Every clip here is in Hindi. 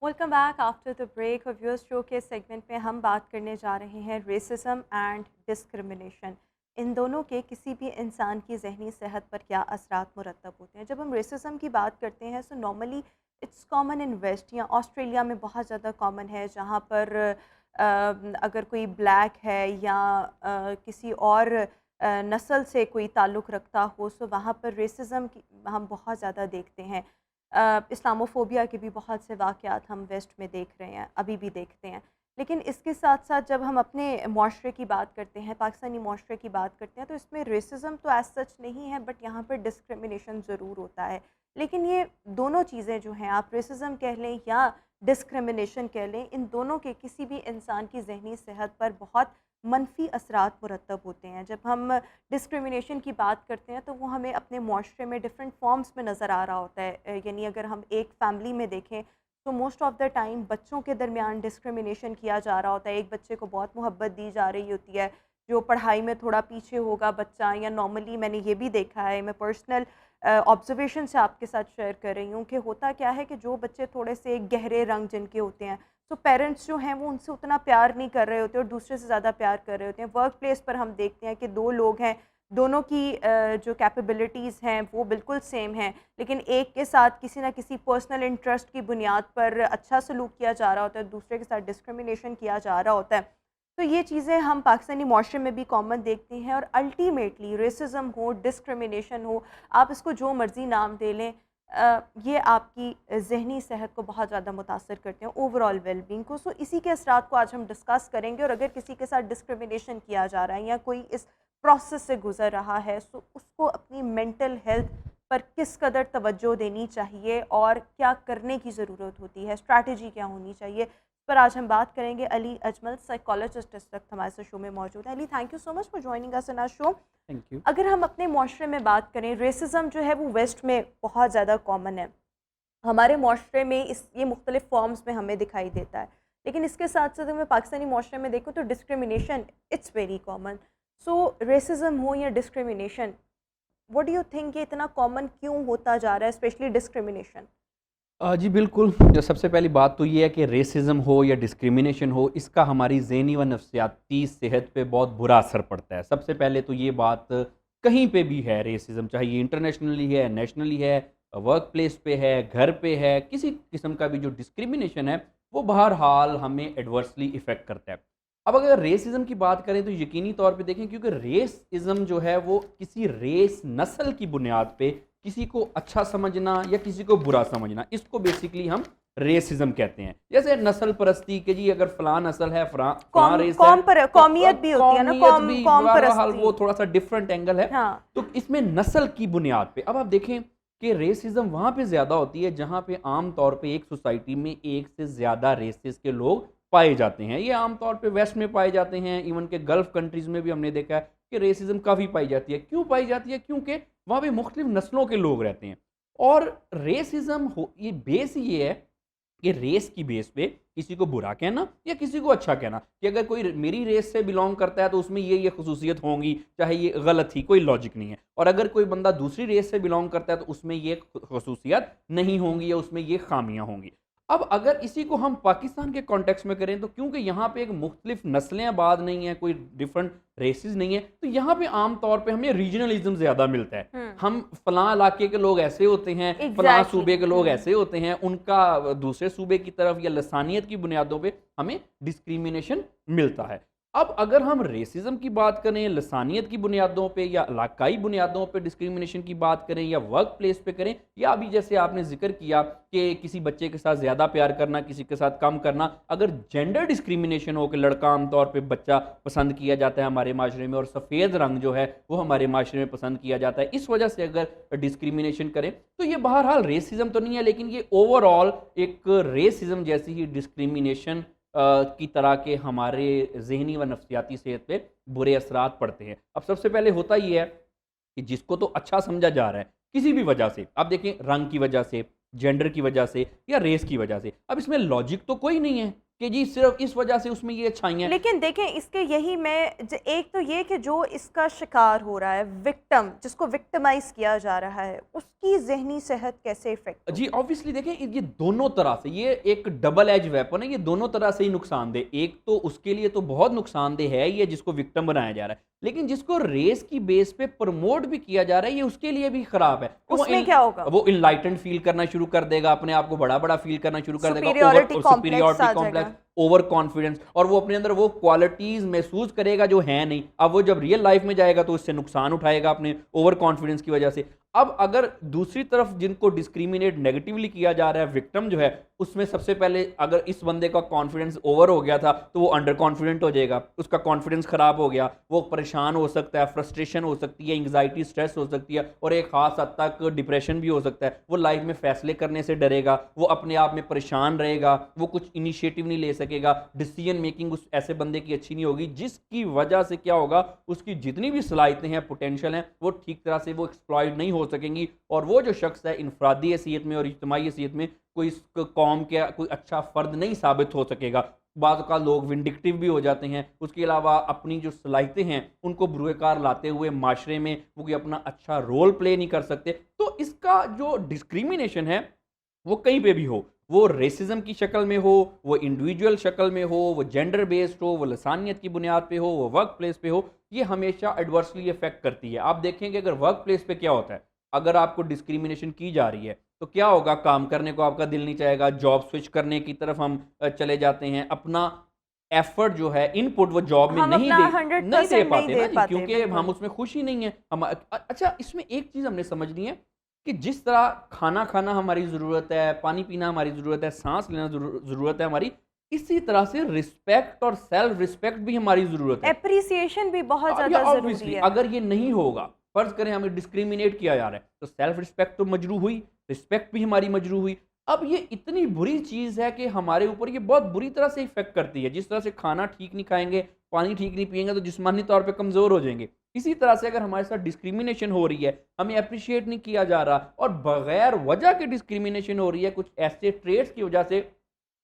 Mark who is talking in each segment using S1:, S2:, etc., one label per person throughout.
S1: Welcome back after the break. और व्यूअर्स, शो के सेगमेंट में हम बात करने जा रहे हैं रेसिज्म एंड डिस्क्रिमिनेशन। इन दोनों के किसी भी इंसान की जहनी सेहत पर क्या असरात मुरतब होते हैं। जब हम रेसिज्म की बात करते हैं so normally it's common in west या ऑस्ट्रेलिया में बहुत ज़्यादा कॉमन है, जहाँ पर अगर कोई ब्लैक है या किसी और नस्ल से कोई ताल्लुक़ रखता हो सो वहाँ पर रेसिज्म की हम बहुत ज़्यादा देखते हैं। इस्लामोफोबिया के भी बहुत से वाक़यात हम वेस्ट में देख रहे हैं, अभी भी देखते हैं। लेकिन इसके साथ-साथ जब हम अपने मुआशरे की बात करते हैं, पाकिस्तानी मुआशरे की बात करते हैं, तो इसमें रेसिज़्म तो एज़ सच नहीं है, बट यहाँ पर डिस्क्रिमिनेशन ज़रूर होता है। लेकिन ये दोनों चीज़ें जो हैं, आप रेसिज़्म कह लें या डिस्क्रिमिनेशन कह लें, इन दोनों के किसी भी इंसान की ज़हनी सेहत पर बहुत मनफ़ी असरात मुरतब होते हैं। जब हम डिस्क्रिमिनेशन की बात करते हैं तो वो हमें अपने मुआशरे में डिफरेंट फॉर्म्स में नज़र आ रहा होता है। यानी अगर हम एक फैमिली में देखें तो मोस्ट ऑफ़ द टाइम बच्चों के दरमियान डिस्क्रिमिनेशन किया जा रहा होता है। एक बच्चे को बहुत मोहब्बत दी जा रही होती है, जो पढ़ाई में थोड़ा पीछे होगा बच्चा, या नॉर्मली मैंने ये भी देखा है, मैं पर्सनल ऑब्जर्वेशन से आपके साथ शेयर कर रही हूँ कि होता क्या है कि जो बच्चे थोड़े से गहरे रंग जिनके होते हैं, तो पेरेंट्स जो हैं वो उनसे उतना प्यार नहीं कर रहे होते और दूसरे से ज़्यादा प्यार कर रहे होते हैं। वर्क प्लेस पर हम देखते हैं कि दो लोग हैं, दोनों की जो कैपेबिलिटीज़ हैं वो बिल्कुल सेम हैं, लेकिन एक के साथ किसी ना किसी पर्सनल इंटरेस्ट की बुनियाद पर अच्छा सलूक किया जा रहा होता है, दूसरे के साथ डिस्क्रिमिनेशन किया जा रहा होता है। तो ये चीज़ें हम पाकिस्तानी मुआशरे में भी कॉमन देखते हैं। और अल्टीमेटली रेसिज्म हो, डिस्क्रिमिनेशन हो, आप इसको जो मर्ज़ी नाम दे लें, ये आपकी ज़हनी सेहत को बहुत ज़्यादा मुतासर करते हैं, ओवरऑल वेलबींग को। सो इसी के असरात को आज हम डिस्कस करेंगे। और अगर किसी के साथ डिस्क्रिमिनेशन किया जा रहा है या कोई इस प्रोसेस से गुज़र रहा है, सो उसको अपनी मेंटल हेल्थ पर किस कदर तवज्जो देनी चाहिए और क्या करने की ज़रूरत होती है, स्ट्रैटेजी क्या होनी चाहिए, इस पर आज हम बात करेंगे। अली अजमल, साइकोलॉजिस्ट, इस वक्त हमारे साथ शो में मौजूद है। Ali, thank you so much for joining us in our show.
S2: Thank you.
S1: अगर हम अपने मुआशरे में बात करें, रेसिज्म जो है वो वेस्ट में बहुत ज़्यादा कॉमन है। हमारे मुआशरे में ये मुख्तलिफ़ फॉर्म्स में हमें दिखाई देता है। लेकिन इसके साथ साथ अगर मैं पाकिस्तानी मुआशरे में देखूँ तो discrimination it's very common. So racism हो या discrimination, what do you think ये इतना कॉमन क्यों होता जा रहा है, स्पेशली डिस्क्रिमिनेशन?
S2: जी बिल्कुल, जो सबसे पहली बात तो ये है कि रेसिज़्म हो या डिस्क्रिमिनेशन हो, इसका हमारी ज़हनी व नफ्सियाती सेहत पे बहुत बुरा असर पड़ता है। सबसे पहले तो ये बात कहीं पे भी है, रेसिज़्म चाहे ये इंटरनेशनली है, नेशनली है, वर्क प्लेस पे है, घर पे है, किसी किस्म का भी जो डिस्क्रिमिनेशन है, वो बहरहाल हमें एडवर्सली इफ़ेक्ट करता है। अब अगर रेसिज़्म की बात करें तो यकीनी तौर पे देखें, क्योंकि रेसिज़्म जो है वो किसी रेस, नस्ल की बुनियाद पे किसी को अच्छा समझना या किसी को बुरा समझना, इसको बेसिकली हम रेसिज्म कहते हैं। जैसे नस्ल परस्ती के जी, अगर फलां नस्ल है, फलां रेस है,
S1: कौमियत भी होती है ना,
S2: कौमियत भी,
S1: कौम
S2: बहरहाल
S1: परस्ती।
S2: वो थोड़ा सा डिफरेंट एंगल है।
S1: हाँ।
S2: तो इसमें नस्ल की बुनियाद पे अब आप देखें कि रेसिज्म वहां पे ज्यादा होती है जहां पे आम तौर पे एक सोसाइटी में एक से ज्यादा रेसेस के लोग पाए जाते हैं। ये आमतौर पे वेस्ट में पाए जाते हैं, इवन के गल्फ कंट्रीज में भी हमने देखा है कि रेसिज्म काफ़ी पाई जाती है। क्यों पाई जाती है? क्योंकि वहाँ पे मुख्तलिफ नस्लों के लोग रहते हैं। और रेसिज्म हो, ये बेस ये है कि रेस की बेस पे किसी को बुरा कहना या किसी को अच्छा कहना, कि अगर कोई मेरी रेस से बिलोंग करता है तो उसमें ये खसूसियत होंगी, चाहे ये गलत ही, कोई लॉजिक नहीं है। और अगर कोई बंदा दूसरी रेस से बिलोंग करता है तो उसमें ये खसूसियत नहीं होंगी या उसमें ये खामियां होंगी। अब अगर इसी को हम पाकिस्तान के कॉन्टेक्स्ट में करें तो क्योंकि यहाँ पे एक मुख्तलिफ नस्लें आबाद नहीं है, कोई डिफरेंट रेसेस नहीं है, तो यहाँ पे आम तौर पे हमें रीजनलिज्म ज़्यादा मिलता है। हम फलां इलाके के लोग ऐसे होते हैं, फलां सूबे के लोग ऐसे होते हैं, उनका दूसरे सूबे की तरफ या लसानियत की बुनियादों पे हमें डिस्क्रिमिनेशन मिलता है। अब अगर हम रेसिज्म की बात करें, लसानियत की बुनियादों पे या इलाकाई बुनियादों पे डिस्क्रिमिनेशन की बात करें, या वर्क प्लेस पे करें, या अभी जैसे आपने जिक्र किया कि किसी बच्चे के साथ ज़्यादा प्यार करना, किसी के साथ कम करना, अगर जेंडर डिस्क्रिमिनेशन हो कि लड़का आमतौर पे बच्चा पसंद किया जाता है हमारे माशरे में और सफ़ेद रंग जो है वो हमारे माशरे में पसंद किया जाता है, इस वजह से अगर डिस्क्रिमिनेशन करें तो ये बहरहाल रेसिज्म तो नहीं है, लेकिन ये ओवरऑल एक रेसिज्म जैसी ही डिस्क्रिमिनेशन की तरह के हमारे ज़हनी व नफ्सियाती सेहत पे बुरे असरात पड़ते हैं। अब सबसे पहले होता ये है कि जिसको तो अच्छा समझा जा रहा है किसी भी वजह से, आप देखें रंग की वजह से, जेंडर की वजह से या रेस की वजह से, अब इसमें लॉजिक तो कोई नहीं है। कि जी सिर्फ इस वजह से उसमें ये अच्छाइयाँ हैं।
S1: लेकिन देखें इसके यही एक तो ये कि जो इसका शिकार हो रहा है, विक्टिम जिसको विक्टिमाइज किया जा रहा है, उसकी ज़हनी सेहत कैसे इफ़ेक्ट
S2: जी,
S1: होगी?
S2: ऑब्वियसली देखें ये दोनों तरह से ये एक डबल एज वेपन है, ये दोनों तरह से ही नुकसानदेह। एक तो उसके लिए तो बहुत नुकसानदेह है ये जिसको विक्टिम बनाया जा रहा है, लेकिन जिसको रेस की बेस पे प्रमोट भी किया जा रहा है, ये उसके लिए भी खराब है। तो
S1: उसमें क्या होगा?
S2: वो इनलाइटेंड फील करना शुरू कर देगा, अपने आप को बड़ा-बड़ा फील करना शुरू कर देगा,
S1: सुपीरियॉरिटी
S2: ओवर
S1: कॉम्प्लेक्स
S2: सुपीरियॉरिटी
S1: आ
S2: कॉम्प्लेक्स,
S1: जाएगा।
S2: ओवर कॉन्फिडेंस, और वो अपने अंदर वो क्वालिटीज़ महसूस करेगा जो हैं नहीं। अब वो जब रियल लाइफ में जाएगा तो उससे नुकसान उठाएगा अपने ओवर कॉन्फिडेंस की वजह से। अब अगर दूसरी तरफ जिनको डिस्क्रिमिनेट नेगेटिवली किया जा रहा है, विक्टिम जो है, उसमें सबसे पहले अगर इस बंदे का कॉन्फिडेंस ओवर हो गया था तो वो अंडर कॉन्फिडेंट हो जाएगा, उसका कॉन्फिडेंस खराब हो गया, वो परेशान हो सकता है, फ्रस्ट्रेशन हो सकती है, एंग्जाइटी स्ट्रेस हो सकती है, और एक खास हद तक डिप्रेशन भी हो सकता है। वो लाइफ में फैसले करने से डरेगा, वो अपने आप में परेशान रहेगा, वो कुछ इनिशिएटिव नहीं ले सकेगा, डिसीजन मेकिंग उस ऐसे बंदे की अच्छी नहीं होगी, जिसकी वजह से क्या होगा, उसकी जितनी भी सलाहियतें हैं, पोटेंशियल हैं, वो ठीक तरह से वो एक्सप्लॉइट नहीं हो सकेंगी, और वो जो शख्स है इनफरादी हैसियत में और इज्तिमाई हैसियत में कोई इस कौम के कोई अच्छा फ़र्द नहीं साबित हो सकेगा। बाज़ औक़ात लोग विंडिक्टिव भी हो जाते हैं। उसके अलावा अपनी जो सलाहियतें हैं उनको बुरुएकार लाते हुए माशरे में वो कोई अपना अच्छा रोल प्ले नहीं कर सकते। तो इसका जो डिस्क्रिमिनेशन है वो कहीं पे भी हो, वो रेसिज्म की शक्ल में हो, वो इंडिविजुअल शक्ल में हो, वो जेंडर बेस्ड हो, वो लसानियत की बुनियाद पे हो, वो वर्क प्लेस पे हो, ये हमेशा एडवर्सली इफेक्ट करती है। आप देखेंगे अगर वर्क प्लेस पे क्या होता है, अगर आपको डिस्क्रिमिनेशन की जा रही है तो क्या होगा, काम करने को आपका दिल नहीं चाहेगा, जॉब स्विच करने की तरफ हम चले जाते हैं, अपना एफर्ट जो है, इनपुट वो जॉब में
S1: हम
S2: नहीं
S1: अपना
S2: दे नहीं दे
S1: 100% नहीं
S2: पाते ना
S1: दे
S2: जी,
S1: पाते,
S2: क्योंकि हम
S1: बिल्कुल।
S2: उसमें खुश ही नहीं है। हम अच्छा, इसमें एक चीज़ हमने समझनी है कि जिस तरह खाना खाना हमारी ज़रूरत है, पानी पीना हमारी ज़रूरत है, साँस लेना ज़रूरत है हमारी, इसी तरह से रिस्पेक्ट और सेल्फ रिस्पेक्ट भी हमारी ज़रूरत है।
S1: एप्रिसिएशन भी बहुत
S2: या
S1: ज़्यादा ज़रूरी
S2: ऑब्वियसली
S1: है।
S2: अगर ये नहीं होगा, फर्ज करें हमें डिस्क्रिमिनेट किया जा रहा है, तो सेल्फ रिस्पेक्ट तो मजरू हुई, रिस्पेक्ट भी हमारी मजरू हुई। अब ये इतनी बुरी चीज़ है कि हमारे ऊपर ये बहुत बुरी तरह से इफेक्ट करती है। जिस तरह से खाना ठीक नहीं खाएंगे, पानी ठीक नहीं पिएंगे, तो जिस्मानी तौर पे कमज़ोर हो जाएंगे। इसी तरह से अगर हमारे साथ डिस्क्रिमिनेशन हो रही है, हमें अप्रिशिएट नहीं किया जा रहा, और बगैर वजह के डिस्क्रिमिनेशन हो रही है कुछ ऐसे ट्रेड्स की वजह से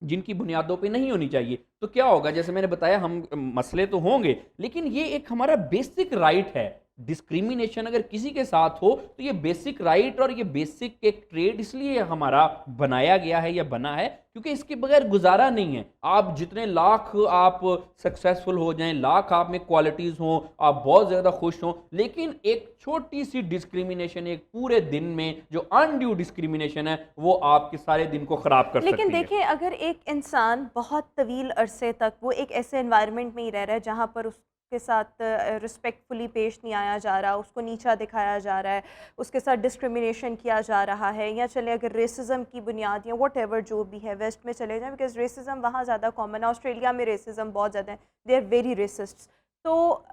S2: जिनकी बुनियादों पे नहीं होनी चाहिए, तो क्या होगा, जैसे मैंने बताया, हम मसले तो होंगे, लेकिन ये एक हमारा बेसिक राइट है। डिस्क्रिमिनेशन अगर किसी के साथ हो तो ये बेसिक राइट और ये बेसिक एक ट्रेड इसलिए हमारा बनाया गया है या बना है क्योंकि इसके बगैर गुजारा नहीं है। आप जितने लाख आप सक्सेसफुल हो जाएं, लाख आप में क्वालिटीज़ हों, आप बहुत ज़्यादा खुश हों, लेकिन एक छोटी सी डिस्क्रिमिनेशन एक पूरे दिन में जो अनड्यू डिस्क्रिमिनेशन है वो आपके सारे दिन को ख़राब कर
S1: लेकिन
S2: सकती है।
S1: देखिए, अगर एक इंसान बहुत तवील अरसे तक वो एक ऐसे एनवायरनमेंट में ही रह रहा है जहाँ पर उसके साथ रिस्पेक्टफुली पेश नहीं आया जा रहा, उसको नीचा दिखाया जा रहा है, उसके साथ डिस्क्रिमिनेशन किया जा रहा है, या चले अगर रेसिज्म की बुनियाद या वट एवर जो भी है, वेस्ट में चले जाएं, बिकॉज रेसिज्म वहाँ ज़्यादा कॉमन है, ऑस्ट्रेलिया में रेसिज्म बहुत ज़्यादा है, दे आर वेरी रेसिस्ट। तो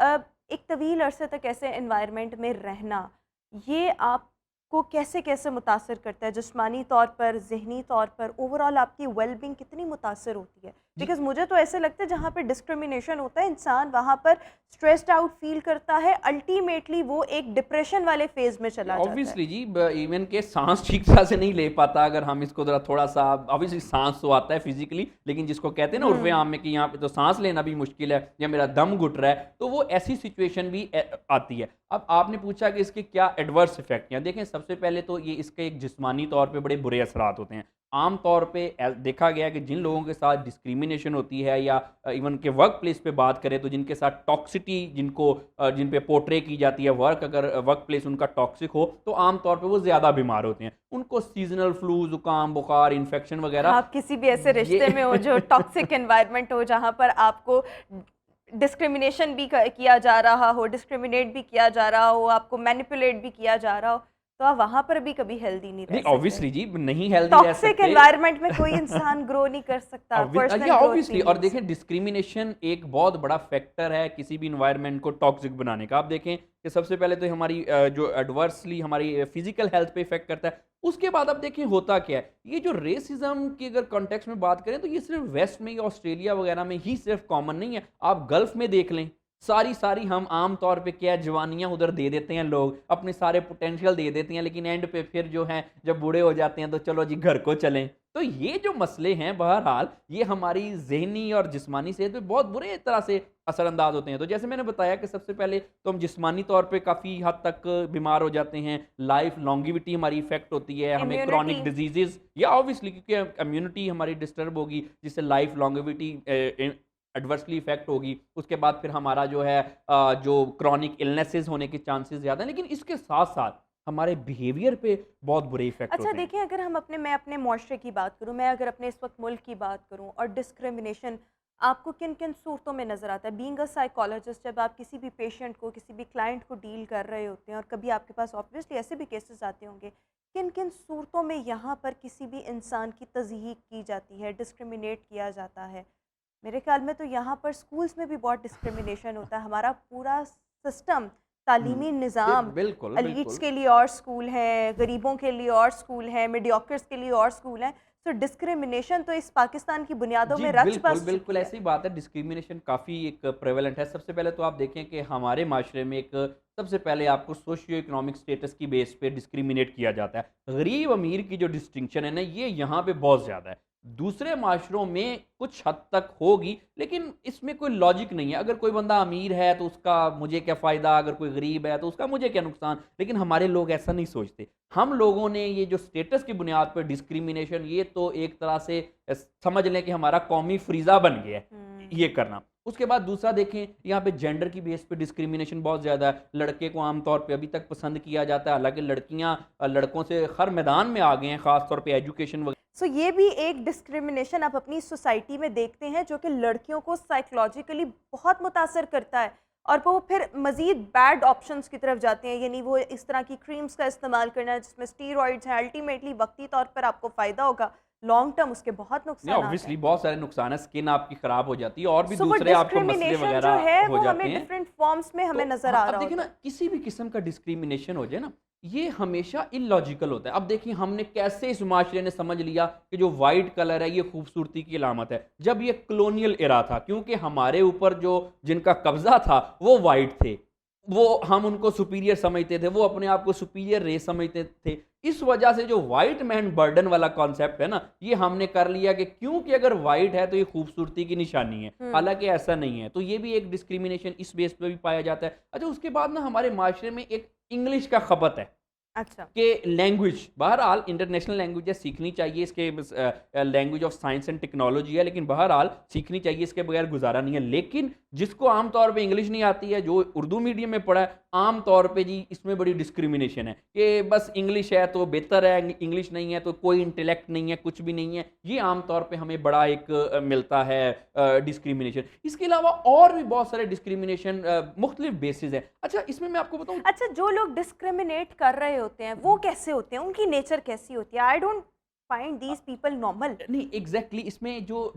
S1: एक तवील अरसे तक ऐसे एनवायरनमेंट में रहना, ये आपको कैसे कैसे मुतासर करता है, जिस्मानी तौर पर, ज़हनी तौर पर, ओवरऑल आपकी वेलबींग कितनी मुतासर होती है?
S2: जी,
S1: बिकॉज मुझे तो ऐसे लगता है जहाँ पे डिस्क्रिमिनेशन होता है, इंसान वहाँ पर स्ट्रेस्ड आउट फील करता है, अल्टीमेटली वो एक डिप्रेशन वाले फेज में चला जाता है।
S2: ऑब्वियसली जी, इवन के सांस ठीक तरह से नहीं ले पाता, अगर हम इसको जरा थोड़ा सा, ऑब्वियसली सांस तो आता है फिजिकली, लेकिन जिसको कहते हैं ना उर्फे आम में कि यहाँ पे तो सांस लेना भी मुश्किल है या मेरा दम घुट रहा है, तो वो ऐसी सिचुएशन भी आती है। अब आपने पूछा कि इसके क्या एडवर्स इफेक्ट हैं। देखें, सबसे पहले तो ये इसके एक जिस्मानी तौर पे बड़े बुरे असरात होते हैं। आम तौर पे देखा गया है कि जिन लोगों के साथ डिस्क्रिमिनेशन होती है या इवन के वर्क प्लेस पे बात करें तो जिनके साथ टॉक्सिटी जिन पे पोर्ट्रे की जाती है, अगर वर्क प्लेस उनका टॉक्सिक हो तो आम तौर पे वो ज़्यादा बीमार होते हैं, उनको सीजनल फ्लू, जुकाम, बुखार, इन्फेक्शन वगैरह।
S1: आप किसी भी ऐसे रिश्ते में हो जो टॉक्सिक एनवायरनमेंट हो, जहाँ पर आपको डिस्क्रिमिनेशन भी किया जा रहा हो, डिस्क्रिमिनेट भी किया जा रहा हो, आपको मैनिपुलेट भी किया जा रहा हो, तो आप वहाँ पर भी कभी हेल्दी नहीं रह
S2: नहीं,
S1: सकते।
S2: ऑब्वियसली जी, नहीं हेल्दी रह
S1: टॉक्सिक
S2: सकते।
S1: एनवायरनमेंट में कोई इंसान ग्रो नहीं कर सकता, पर्सनल ग्रोथ
S2: ऑब्वियसली,
S1: भी
S2: और
S1: नहीं।
S2: देखें डिस्क्रिमिनेशन एक बहुत बड़ा फैक्टर है किसी भी इन्वायरमेंट को टॉक्सिक बनाने का। आप देखें कि सबसे पहले तो हमारी जो एडवर्सली हमारी फिजिकल हेल्थ पे इफेक्ट करता है, उसके बाद अब देखें होता क्या है, ये जो रेसिज्म की अगर कॉन्टेक्स्ट में बात करें तो ये सिर्फ वेस्ट में या ऑस्ट्रेलिया वगैरह में ही सिर्फ कॉमन नहीं है। आप गल्फ में देख लें, सारी हम आम तौर पे क्या जवानियां उधर दे देते हैं, लोग अपने सारे पोटेंशियल दे देते हैं, लेकिन एंड पे फिर जो है जब बूढ़े हो जाते हैं तो चलो जी घर को चलें, तो ये जो मसले हैं बहरहाल ये हमारी ज़हनी और जिस्मानी सेहत पे बहुत बुरे तरह से असरअंदाज होते हैं। तो जैसे मैंने बताया कि सबसे पहले तो हम जिस्मानी तौर पे काफ़ी हद तक बीमार हो जाते हैं, लाइफ लॉन्गेविटी हमारी इफ़ेक्ट होती है, हमें
S1: इम्यूनिटी।
S2: क्रॉनिक डिजीज़ेज़ या ऑब्वियसली क्योंकि इम्यूनिटी हमारी डिस्टर्ब होगी जिससे लाइफ लॉन्गेविटी एडवर्सली इफ़ेक्ट होगी। उसके बाद फिर हमारा जो है जो क्रॉनिक इलनेसेस होने के चांसेस ज़्यादा हैं, लेकिन इसके साथ-साथ हमारे बिहेवियर पे बहुत बुरे इफ़ेक्ट
S1: अच्छा
S2: होते हैं।
S1: देखिए, अगर हम मैं अपने मुआशरे की बात करूँ, मैं अगर अपने इस वक्त मुल्क की बात करूँ, और डिस्क्रिमिनेशन आपको किन किन सूरतों में नज़र आता है? बीइंग अ साइकोलॉजिस्ट, जब आप किसी भी पेशेंट को, किसी भी क्लाइंट को डील कर रहे होते हैं, और कभी आपके पास ऑब्वियसली ऐसे भी केसेस आते होंगे, किन किन सूरतों में यहाँ पर किसी भी इंसान की तज़यीक की जाती है, डिस्क्रिमिनेट किया जाता है? मेरे ख्याल में तो यहाँ पर स्कूल्स में भी बहुत डिस्क्रिमिनेशन होता है। हमारा पूरा सिस्टम,
S2: हुँ।
S1: तालीमी निज़ाम,
S2: बिल्कुल,
S1: एलीट्स
S2: बिल्कुल।
S1: के लिए और स्कूल हैं, गरीबों के लिए और स्कूल हैं, मीडियोक्र्स के लिए और स्कूल हैं। तो डिस्क्रिमिनेशन तो इस पाकिस्तान की बुनियादों
S2: जी,
S1: में रच
S2: बिल्कुल,
S1: बस
S2: बिल्कुल
S1: चुकी है।
S2: ऐसी बात है, डिस्क्रिमिनेशन काफ़ी एक प्रेवेलेंट है। सबसे पहले तो आप देखें कि हमारे माशरे में एक सबसे पहले आपको सोशियो इकोनॉमिक स्टेटस की बेस पे डिस्क्रिमिनेट किया जाता है। गरीब-अमीर की जो डिस्टिंक्शन है ना, ये यहाँ पे बहुत ज़्यादा है। दूसरे माशरों में कुछ हद तक होगी, लेकिन इसमें कोई लॉजिक नहीं है। अगर कोई बंदा अमीर है, तो उसका मुझे क्या फ़ायदा, अगर कोई गरीब है, तो उसका मुझे क्या नुकसान। लेकिन हमारे लोग ऐसा नहीं सोचते। हम लोगों ने ये जो स्टेटस की बुनियाद पर डिस्क्रिमिनेशन, ये तो एक तरह से समझ लें कि हमारा कौमी फ़रीज़ा बन गया है, ये
S1: हुँ।
S2: करना। उसके बाद दूसरा देखें, यहाँ पे जेंडर की बेस पे डिस्क्रिमिनेशन बहुत ज़्यादा है। लड़के को आम तौर पे अभी तक पसंद किया जाता है, हालाँकि लड़कियाँ लड़कों से हर मैदान में आ गए हैं, ख़ास तौर पे एजुकेशन वग
S1: सो ये भी एक डिस्क्रिमिनेशन आप अपनी सोसाइटी में देखते हैं, जो कि लड़कियों को साइकोलॉजिकली बहुत मुतासर करता है, और वो फिर मज़ीद बैड ऑप्शंस की तरफ जाते हैं, यानी वो इस तरह की क्रीम्स का इस्तेमाल करना जिसमें स्टीरॉइड्स हैं। अल्टीमेटली वक्ती तौर पर आपको फ़ायदा होगा, लॉन्ग टर्म उसके बहुत
S2: नहीं,
S1: नुकसानात हैं।
S2: ऑब्वियसली बहुत सारे नुकसान है, स्किन आपकी ख़राब हो जाती है और भी
S1: सो वो
S2: दूसरे आपको मसले
S1: डिस्क्रिमिनेशन जो
S2: वग़ैरह
S1: है
S2: हो
S1: वो
S2: जाते
S1: हमें
S2: हैं।
S1: डिफरेंट फॉर्म्स में
S2: तो
S1: हमें नज़र
S2: हाँ,
S1: आ
S2: अब
S1: रहा
S2: देखिए ना,
S1: होता है।
S2: किसी भी किस्म का डिस्क्रिमिनेशन हो जाए ना, ये हमेशा इलॉजिकल होता है। अब देखिए हमने कैसे इस माशरे ने समझ लिया कि जो वाइट कलर है ये खूबसूरती की अलामत है। जब ये कॉलोनियल एरा था, क्योंकि हमारे ऊपर जो जिनका कब्ज़ा था वो वाइट थे। वो हम उनको सुपीरियर समझते थे, वो अपने आप को सुपीरियर रेस समझते थे। इस वजह से जो व्हाइट मैन बर्डन वाला कॉन्सेप्ट है ना, ये हमने कर लिया कि क्योंकि अगर व्हाइट है तो ये खूबसूरती की निशानी है।
S1: हुँ।
S2: हालाँकि ऐसा नहीं है। तो ये भी एक डिस्क्रिमिनेशन इस बेस पे भी पाया जाता है। अच्छा, उसके बाद ना हमारे माशरे में एक इंग्लिश का खपत है।
S1: अच्छा।
S2: कि लैंग्वेज बहरहाल इंटरनेशनल लैंग्वेजेस सीखनी चाहिए, इसके language of science and technology है, लेकिन बहरहाल सीखनी चाहिए, इसके बगैर गुजारा नहीं है। लेकिन जिसको आम तौर पे इंग्लिश नहीं आती है, जो उर्दू मीडियम में पढ़ा है, आम तौर पे जी इसमें बड़ी डिस्क्रिमिनेशन है कि बस इंग्लिश है तो बेहतर है, इंग्लिश नहीं है तो कोई इंटेलेक्ट नहीं है, कुछ भी नहीं है। ये आम तौर पे हमें बड़ा एक मिलता है डिस्क्रिमिनेशन। इसके अलावा और भी बहुत सारे डिस्क्रिमिनेशन मुख्तलिफ बेसिस है। अच्छा, इसमें मैं आपको बताऊँ।
S1: अच्छा, जो लोग डिस्क्रिमिनेट कर रहे होते हैं वो कैसे होते हैं? उनकी नेचर कैसी होती है? I don't find these people normal.
S2: नहीं, एग्ज़ैक्टली इसमें जो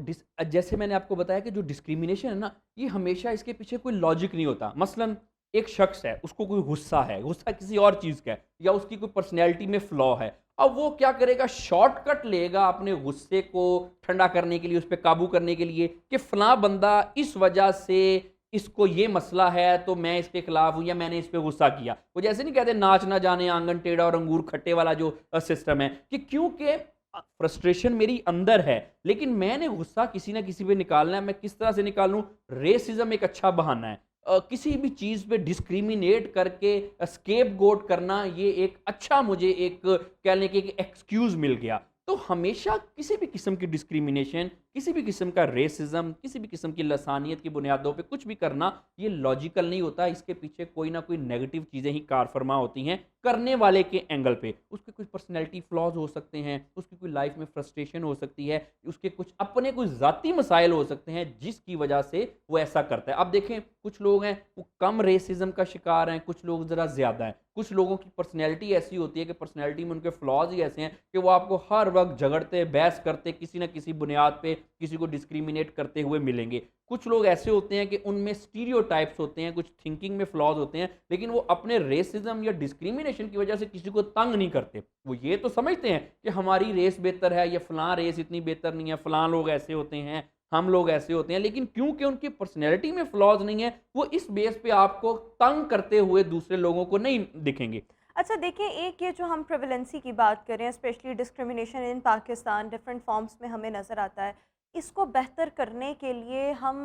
S2: जैसे मैंने आपको बताया कि जो डिस्क्रिमिनेशन है ना, ये हमेशा इसके पीछे कोई लॉजिक नहीं होता। मसलन एक शख्स है, उसको कोई गुस्सा किसी और चीज़ का है या उसकी कोई पर्सनैलिटी में फ्लॉ है। अब वो क्या करेगा, शॉर्टकट लेगा अपने गुस्से को ठंडा करने के लिए, उस पे काबू करने के लिए कि फलाँ बंदा इस वजह से इसको ये मसला है तो मैं इसके खिलाफ हूँ या मैंने इस पे गुस्सा किया। वो जैसे नहीं कहते नाच ना जाने आंगन टेढ़ा और अंगूर खट्टे वाला जो सिस्टम है कि क्योंकि फ्रस्ट्रेशन मेरी अंदर है, लेकिन मैंने गुस्सा किसी ना किसी पे निकालना है। मैं किस तरह से निकालूँ? रेसिज्म एक अच्छा बहाना है। किसी भी चीज़ पे डिस्क्रिमिनेट करके स्केपगोट करना, ये एक अच्छा मुझे एक कह लें कि एक एक्सक्यूज़ मिल गया। तो हमेशा किसी भी किस्म की डिस्क्रिमिनेशन, किसी भी किस्म का रेसिज्म, किसी भी किस्म की लसानियत की बुनियादों पे कुछ भी करना, ये लॉजिकल नहीं होता। इसके पीछे कोई ना कोई नेगेटिव चीज़ें ही कार फरमा होती हैं करने वाले के एंगल पे। उसके कुछ पर्सनैलिटी फ्लॉज़ हो सकते हैं, उसकी कोई लाइफ में फ्रस्ट्रेशन हो सकती है, उसके कुछ अपने कोई ज़ाती मसाइल हो सकते हैं जिसकी वजह से वो ऐसा करता है। अब देखें, कुछ लोग हैं वो कम रेसिज्म का शिकार हैं, कुछ लोग ज़रा ज़्यादा हैं। कुछ लोगों की पर्सनैलिटी ऐसी होती है कि पर्सनैलिटी में उनके फ्लॉज़ ही ऐसे हैं कि वो आपको हर वक़्त झगड़ते, बहस करते, किसी न किसी बुनियाद पे किसी को डिस्क्रिमिनेट करते हुए मिलेंगे। कुछ लोग ऐसे होते हैं कि उनमें स्टीरियोटाइप्स होते हैं, कुछ थिंकिंग में फ्लॉज़ होते हैं, लेकिन वो अपने रेसिज्म या डिस्क्रिमिनेशन की वजह से किसी को तंग नहीं करते। वो ये तो समझते हैं कि हमारी रेस बेहतर है या फलाँ रेस इतनी बेहतर नहीं है, फलाँ लोग ऐसे होते हैं, हम लोग ऐसे होते हैं, लेकिन क्योंकि उनकी पर्सनैलिटी में फ्लॉज़ नहीं है, वो इस बेस पे आपको तंग करते हुए दूसरे लोगों को नहीं दिखेंगे।
S1: अच्छा देखिए, एक ये जो हम प्रेवलेंसी की बात करें, specially discrimination in Pakistan different forms में हमें नज़र आता है, इसको बेहतर करने के लिए हम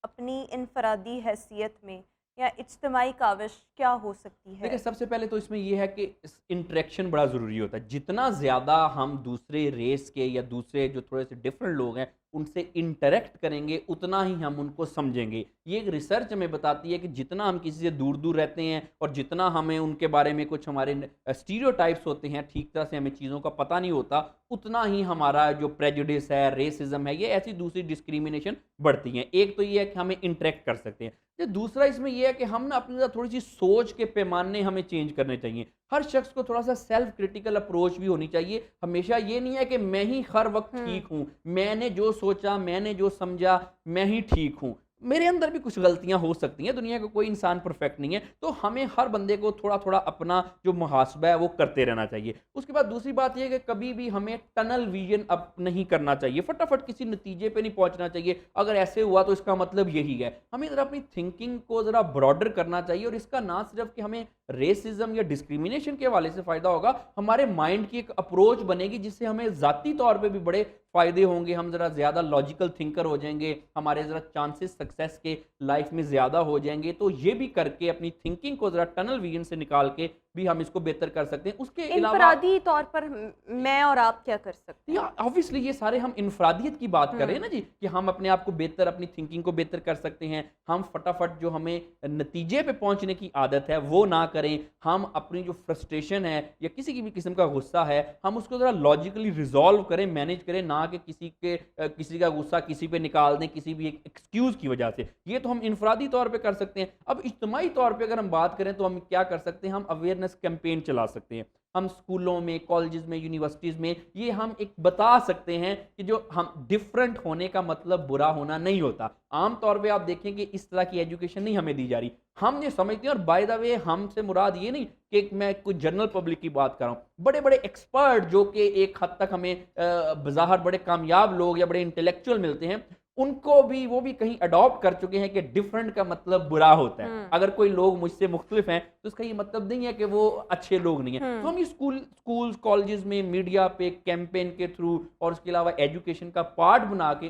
S1: अपनी इनफरादी हैसियत में या इज्तमाही काविश क्या हो सकती है?
S2: देखिए, सबसे पहले तो इसमें ये है कि इस इंटरेक्शन बड़ा ज़रूरी होता है। जितना ज़्यादा हम दूसरे रेस के या दूसरे जो थोड़े से डिफरेंट लोग हैं, उनसे इंटरैक्ट करेंगे, उतना ही हम उनको समझेंगे। ये एक रिसर्च हमें बताती है कि जितना हम किसी से दूर-दूर रहते हैं और जितना हमें उनके बारे में कुछ हमारे स्टीरियोटाइप्स होते हैं, ठीक तरह से हमें चीज़ों का पता नहीं होता, उतना ही हमारा जो प्रेजुडिस है, रेसिज़्म है, ये ऐसी दूसरी डिस्क्रिमिनेशन बढ़ती हैं। एक तो ये है कि हमें इंटरैक्ट कर सकते हैं। ये दूसरा इसमें ये है कि हम ना अपनी थोड़ी-सी सोच के पैमाने हमें चेंज करने चाहिए। हर शख्स को थोड़ा-सा सेल्फ क्रिटिकल अप्रोच भी होनी चाहिए। हमेशा ये नहीं है कि मैं ही हर वक़्त
S1: हुँ।
S2: ठीक हूँ। मैंने जो सोचा, मैंने जो समझा, मैं ही ठीक हूँ। मेरे अंदर भी कुछ गलतियाँ हो सकती हैं, दुनिया का कोई इंसान परफेक्ट नहीं है। तो हमें हर बंदे को थोड़ा-थोड़ा अपना जो मुहासबा है वो करते रहना चाहिए। उसके बाद दूसरी बात ये है कि कभी भी हमें टनल विज़न अप नहीं करना चाहिए। फटाफट किसी नतीजे पे नहीं पहुँचना चाहिए। अगर ऐसे हुआ तो इसका मतलब यही है। हमें ज़रा अपनी थिंकिंग को ज़रा ब्रॉडर करना चाहिए और इसका ना सिर्फ़ कि हमें रेसिज़्म या डिस्क्रिमिनेशन के हवाले से फ़ायदा होगा, हमारे माइंड की एक अप्रोच बनेगी जिससे हमें ज़ाती तौर पे भी बड़े फ़ायदे होंगे। हम ज़रा ज़्यादा लॉजिकल थिंकर हो जाएँगे, हमारे ज़रा चांसेस सक्सेस के लाइफ़ में ज़्यादा हो जाएँगे। तो ये भी करके अपनी थिंकिंग को ज़रा टनल विज़न से निकाल के भी हम इसको बेहतर कर सकते हैं। उसके अलावा
S1: इनफरादी तौर पर मैं और आप क्या कर सकते
S2: या
S1: हैं?
S2: ऑब्वियसली ये सारे हम इनफरादियत की बात कर रहे हैं ना
S1: हुँ।
S2: जी, कि हम अपने आप को बेहतर, अपनी थिंकिंग को बेहतर कर सकते हैं। हम फटाफट जो हमें नतीजे पे पहुंचने की आदत है वो ना करें। हम अपनी जो फ्रस्ट्रेशन है या किसी की भी किस्म का गुस्सा है, हम उसको ज़रा लॉजिकली रिजॉल्व करें, मैनेज करें, ना कि किसी का गुस्सा किसी पे निकाल दें किसी भी एक एक्सक्यूज़ की वजह से। ये तो हम इनफरादी तौर पे कर सकते हैं। अब इज्तिमाई तौर पे अगर हम बात करें तो हम क्या कर सकते हैं, हम अवेयरनेस कैंपेन चला सकते हैं। हम स्कूलों में, कॉलेजेस में, यूनिवर्सिटीज़ में ये हम एक बता सकते हैं कि जो हम डिफरेंट होने का मतलब बुरा होना नहीं होता। आम तौर पे आप देखें कि इस तरह की एजुकेशन नहीं हमें दी जा रही। हम ये समझते हैं, और बाय द वे हमसे मुराद ये नहीं कि मैं कुछ जनरल पब्लिक की बात कर रहा हूँ। बड़े-बड़े एक्सपर्ट जो कि एक हद तक हमें बज़ाहिर बड़े कामयाब लोग या बड़े इंटेलेक्चुअल मिलते हैं, उनको भी वो भी कहीं अडॉप्ट कर चुके हैं कि डिफरेंट का मतलब बुरा होता है।
S1: हुँ।
S2: अगर कोई लोग मुझसे मुख्तलिफ हैं, तो इसका ये मतलब नहीं है कि वो अच्छे लोग नहीं हैं। तो
S1: हुँ।
S2: हम ये स्कूल्स, कॉलेजेस में, मीडिया पे कैंपेन के थ्रू और उसके अलावा एजुकेशन का पार्ट बना के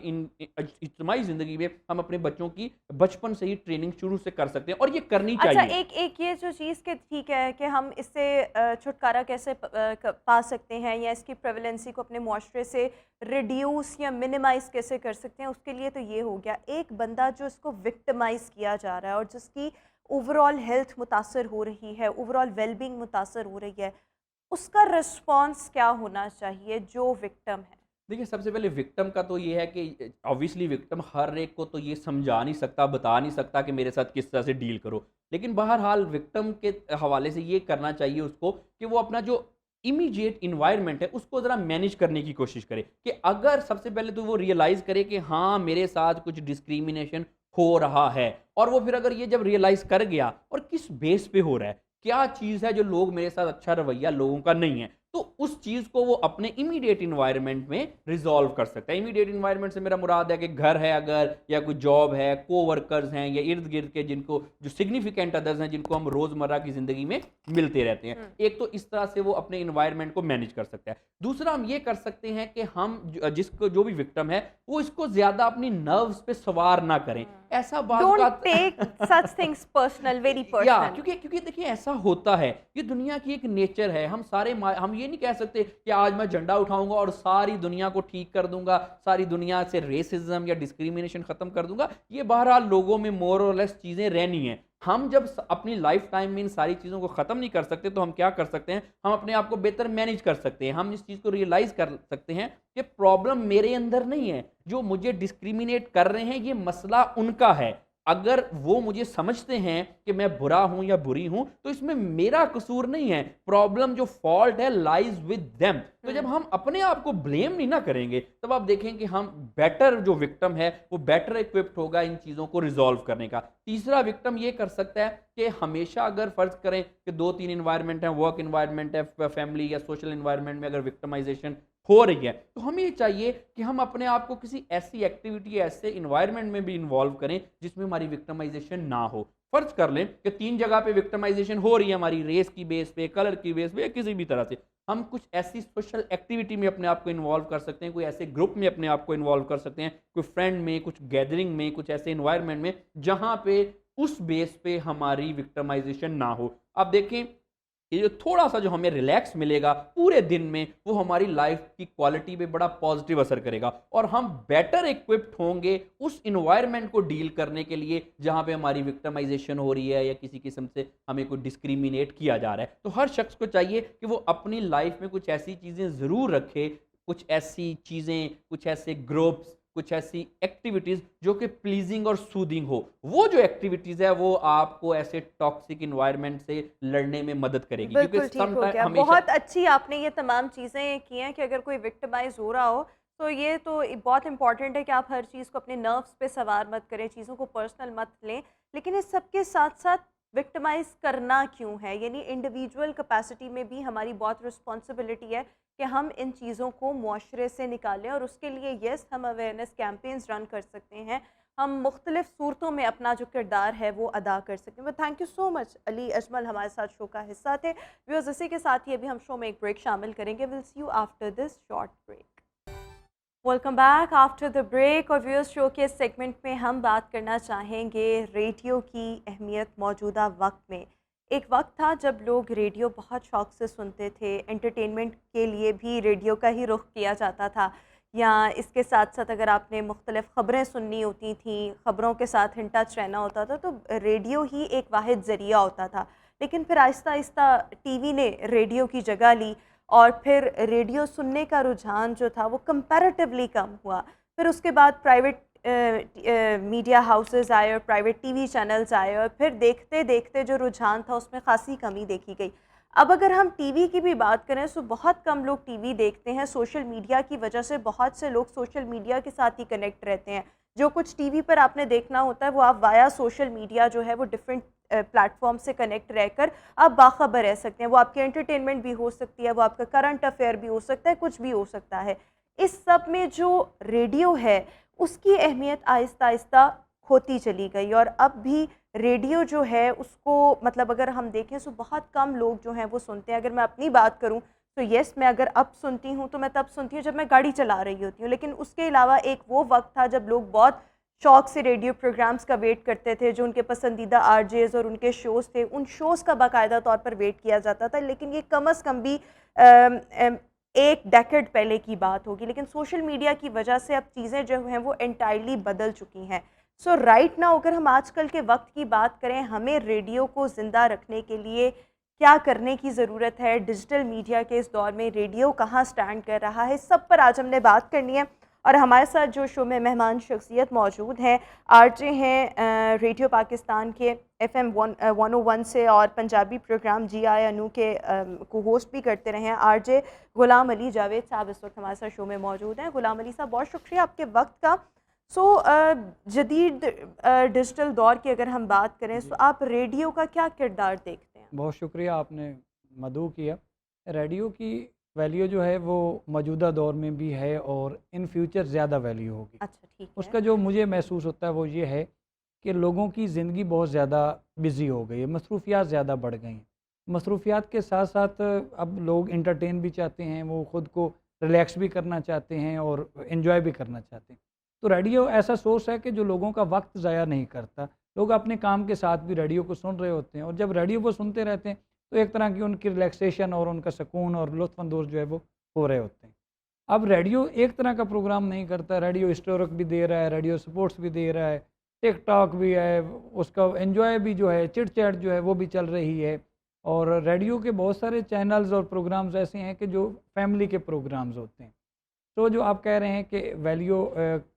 S2: इज्तिमाई ज़िंदगी में हम अपने बच्चों की बचपन से ही ट्रेनिंग शुरू से कर सकते हैं और ये करनी
S1: अच्छा,
S2: चाहिए।
S1: एक एक ये जो चीज़ कि ठीक है कि हम इससे छुटकारा कैसे पा सकते हैं या इसकी प्रेवलेंसी को अपने मुआशरे से रिड्यूस या मिनिमाइज़ कैसे कर सकते हैं, उसके लिए तो ये हो गया। एक बंदा जो इसको विक्टिमाइज़ किया जा रहा है और जिसकी ओवरऑल हेल्थ मुतासर हो रही है, ओवरऑल वेलबींग मुतासर हो रही है, उसका रिस्पॉन्स क्या होना चाहिए जो विक्टिम है?
S2: देखिए, सबसे पहले विक्टिम का तो ये है कि ऑब्वियसली विक्टिम हर एक को तो ये समझा नहीं सकता, बता नहीं सकता कि मेरे साथ किस तरह से डील करो। लेकिन बहरहाल विक्टिम के हवाले से ये करना चाहिए उसको कि वो अपना जो इमीडिएट एनवायरनमेंट है, उसको ज़रा मैनेज करने की कोशिश करे। कि अगर सबसे पहले तो वो रियलाइज़ करे कि हाँ, मेरे साथ कुछ डिस्क्रिमिनेशन हो रहा है, और वो फिर अगर ये जब रियलाइज़ कर गया और किस बेस पे हो रहा है, क्या चीज़ है जो लोग मेरे साथ अच्छा रवैया लोगों का नहीं है, तो उस चीज़ को वो अपने इमीडिएट एनवायरनमेंट में रिज़ॉल्व कर सकता है। इमीडिएट एनवायरनमेंट से मेरा मुराद है कि घर है अगर, या कोई जॉब है, कोवर्कर्स हैं, या इर्द-गिर्द के जिनको जो सिग्निफिकेंट अदर्स हैं, जिनको हम रोज़मर्रा की ज़िंदगी में मिलते रहते हैं।
S1: हुँ।
S2: एक तो इस तरह से वो अपने एनवायरनमेंट को मैनेज कर सकता है। दूसरा हम ये कर सकते हैं कि हम जिसको जो भी विक्टिम है, वो इसको ज़्यादा अपनी नर्व्स पे सवार ना करें। ऐसा बाज़
S1: डोंट
S2: औक़ात
S1: take such things personal, very
S2: या
S1: पर्सनल।
S2: क्योंकि देखिए ऐसा होता है, ये दुनिया की एक नेचर है। हम ये नहीं कह सकते कि आज मैं झंडा उठाऊंगा और सारी दुनिया को ठीक कर दूंगा, सारी दुनिया से रेसिज्म या डिस्क्रिमिनेशन खत्म कर दूंगा। ये बहरहाल लोगों में मोर और लेस चीजें रहनी हैं। हम जब अपनी लाइफ टाइम में इन सारी चीज़ों को ख़त्म नहीं कर सकते, तो हम क्या कर सकते हैं, हम अपने आप को बेहतर मैनेज कर सकते हैं। हम इस चीज़ को रियलाइज़ कर सकते हैं कि प्रॉब्लम मेरे अंदर नहीं है, जो मुझे डिस्क्रिमिनेट कर रहे हैं ये मसला उनका है। अगर वो मुझे समझते हैं कि मैं बुरा हूं या बुरी हूं, तो इसमें मेरा कसूर नहीं है। प्रॉब्लम जो फॉल्ट है लाइज विद देम। तो जब हम अपने आप को ब्लेम नहीं ना करेंगे, तब आप देखें कि हम बेटर, जो विक्टिम है वो बेटर इक्विप्ड होगा इन चीज़ों को रिजॉल्व करने का। तीसरा विक्टिम ये कर सकता है कि हमेशा अगर फ़र्ज़ करें कि 2-3 इन्वायरमेंट है, वर्क इन्वायरमेंट है, फैमिली या सोशल इन्वायरमेंट में अगर विक्टिमाइजेशन हो रही है, तो हमें ये चाहिए कि हम अपने आप को किसी ऐसी एक्टिविटी, ऐसे इन्वायरमेंट में भी इन्वॉल्व करें जिसमें हमारी विक्टिमाइजेशन ना हो। फर्ज कर लें कि 3 जगह पे विक्टिमाइजेशन हो रही है हमारी रेस की बेस पे, कलर की बेस पे या किसी भी तरह से, हम कुछ ऐसी सोशल एक्टिविटी में अपने आप को इन्वॉल्व कर सकते हैं, कोई ऐसे ग्रुप में अपने आप को इन्वॉल्व कर सकते हैं, कोई फ्रेंड में, कुछ गैदरिंग में, कुछ ऐसे इन्वायरमेंट में जहां पे उस बेस पे हमारी विक्टिमाइजेशन ना हो। अब देखें, ये जो थोड़ा-सा जो हमें रिलैक्स मिलेगा पूरे दिन में, वो हमारी लाइफ की क्वालिटी पे बड़ा पॉजिटिव असर करेगा और हम बेटर इक्विप्ड होंगे उस एनवायरनमेंट को डील करने के लिए जहाँ पे हमारी विक्टिमाइजेशन हो रही है या किसी किस्म से हमें कोई डिस्क्रिमिनेट किया जा रहा है। तो हर शख्स को चाहिए कि वो अपनी लाइफ में कुछ ऐसी चीज़ें ज़रूर रखे, कुछ ऐसी चीज़ें, कुछ ऐसे ग्रुप्स, कुछ ऐसी एक्टिविटीज़ जो कि प्लीज़िंग और सूदिंग हो। वो जो एक्टिविटीज़ है वो आपको ऐसे टॉक्सिक एनवायरनमेंट से लड़ने में मदद करेगी, क्योंकि
S1: बिल्कुल ठीक हो
S2: समटाइम
S1: गया।
S2: हमेशा
S1: बहुत अच्छी आपने ये तमाम चीज़ें की हैं कि अगर कोई विक्टिमाइज़ हो रहा हो, तो ये तो बहुत इम्पॉर्टेंट है कि आप हर चीज़ को अपने नर्व्स पे सवार मत करें, चीज़ों को पर्सनल मत लें। लेकिन इस सब के साथ-साथ विक्टिमाइज़ करना क्यों है? यानी इंडिविजुअल कैपेसिटी में भी हमारी बहुत रिस्पॉन्सिबिलिटी है कि हम इन चीज़ों को मुआशरे से निकालें और उसके लिए येस हम अवेयरनेस कैंपेन्स रन कर सकते हैं। हम मुख्तलिफ़ सूरतों में अपना जो किरदार है वो अदा कर सकते हैं। But thank you so much Ali Ajmal हमारे साथ शो का हिस्सा थे। व्यूअर्स, इसी के साथ ही अभी हम शो में एक ब्रेक शामिल करेंगे। Will see you after this short break. Welcome back after the break. और व्यूअर्स, शो के इस सेगमेंट में हम बात करना चाहेंगे रेडियो की अहमियत मौजूदा वक्त में। एक वक्त था जब लोग रेडियो बहुत शौक से सुनते थे, एंटरटेनमेंट के लिए भी रेडियो का ही रुख किया जाता था, या इसके साथ साथ अगर आपने मुख्तलिफ़ ख़बरें सुननी होती थी, ख़बरों के साथ इन टच रहना होता था, तो रेडियो ही एक वाहिद ज़रिया होता था। लेकिन फिर आहिस्ता आहिस्ता टीवी ने रेडियो की जगह ली और फिर रेडियो सुनने का रुझान जो था वो कंपैरेटिवली कम हुआ। फिर उसके बाद प्राइवेट मीडिया हाउसेस आए और प्राइवेट टीवी चैनल्स आए और फिर देखते देखते जो रुझान था उसमें खासी कमी देखी गई। अब अगर हम टीवी की भी बात करें तो बहुत कम लोग टीवी देखते हैं। सोशल मीडिया की वजह से बहुत से लोग सोशल मीडिया के साथ ही कनेक्ट रहते हैं। जो कुछ टीवी पर आपने देखना होता है वो आप वाया सोशल मीडिया जो है वो डिफरेंट प्लेटफॉर्म से कनेक्ट रहकर आप बाखबर रह सकते हैं। वो आपकी एंटरटेनमेंट भी हो सकती है, वो आपका करंट अफेयर भी हो सकता है, कुछ भी हो सकता है। इस सब में जो रेडियो है उसकी अहमियत आहिस्ता आहिस्ता खोती चली गई और अब भी रेडियो जो है उसको मतलब अगर हम देखें तो बहुत कम लोग जो हैं वो सुनते हैं। अगर मैं अपनी बात करूं तो येस, मैं अगर अब सुनती हूं तो मैं तब सुनती हूं जब मैं गाड़ी चला रही होती हूं। लेकिन उसके अलावा एक वो वक्त था जब लोग बहुत शौक से रेडियो प्रोग्राम्स का वेट करते थे, जो उनके पसंदीदा आरजेज़ और उनके शोज़ थे, उन शोज़ का बाकायदा तौर पर वेट किया जाता था। लेकिन ये कम अज़ कम भी एक डेकेड पहले की बात होगी। लेकिन सोशल मीडिया की वजह से अब चीज़ें जो हैं वो एंटायरली बदल चुकी हैं। सो राइट नाउ अगर हम आजकल के वक्त की बात करें, हमें रेडियो को ज़िंदा रखने के लिए क्या करने की ज़रूरत है, डिजिटल मीडिया के इस दौर में रेडियो कहाँ स्टैंड कर रहा है, सब पर आज हमने बात करनी है। और हमारे साथ जो शो में मेहमान शख्सियत मौजूद हैं, आरजे हैं रेडियो पाकिस्तान के FM 101 से और पंजाबी प्रोग्राम GI अनु के को होस्ट भी करते रहे हैं, आरजे गुलाम अली जावेद साहब इस वक्त हमारे साथ शो में मौजूद हैं। गुलाम अली साहब, बहुत शुक्रिया आपके वक्त का। सो जदीद डिजिटल दौर की अगर हम बात करें तो आप रेडियो का क्या किरदार देखते हैं?
S3: बहुत शुक्रिया, आपने मदऊ किया। रेडियो की वैल्यू जो है वो मौजूदा दौर में भी है और इन फ्यूचर ज़्यादा वैल्यू होगी।
S1: अच्छा, ठीक है।
S3: उसका जो मुझे महसूस होता है वो ये है कि लोगों की ज़िंदगी बहुत ज़्यादा बिज़ी हो गई है, मसरूफियात ज़्यादा बढ़ गई हैं। मसरूफियात के साथ साथ अब लोग इंटरटेन भी चाहते हैं, वो ख़ुद को रिलैक्स भी करना चाहते हैं और इन्जॉय भी करना चाहते हैं। तो रेडियो ऐसा सोर्स है कि जो लोगों का वक्त ज़ाया नहीं करता। लोग अपने काम के साथ भी रेडियो को सुन रहे होते हैं और जब रेडियो को सुनते रहते हैं तो एक तरह की उनकी रिलैक्सेशन और उनका सुकून और लुत्फ़अंदोज़ जो है वो हो रहे होते हैं। अब रेडियो एक तरह का प्रोग्राम नहीं करता, रेडियो हिस्टोरिक भी दे रहा है, रेडियो स्पोर्ट्स भी दे रहा है, टिकटॉक भी है, उसका एन्जॉय भी जो है, चिट चैट जो है वो भी चल रही है। और रेडियो के बहुत सारे चैनल्स और प्रोग्राम्स ऐसे हैं कि जो फैमिली के प्रोग्राम्स होते हैं। तो जो आप कह रहे हैं कि वैल्यू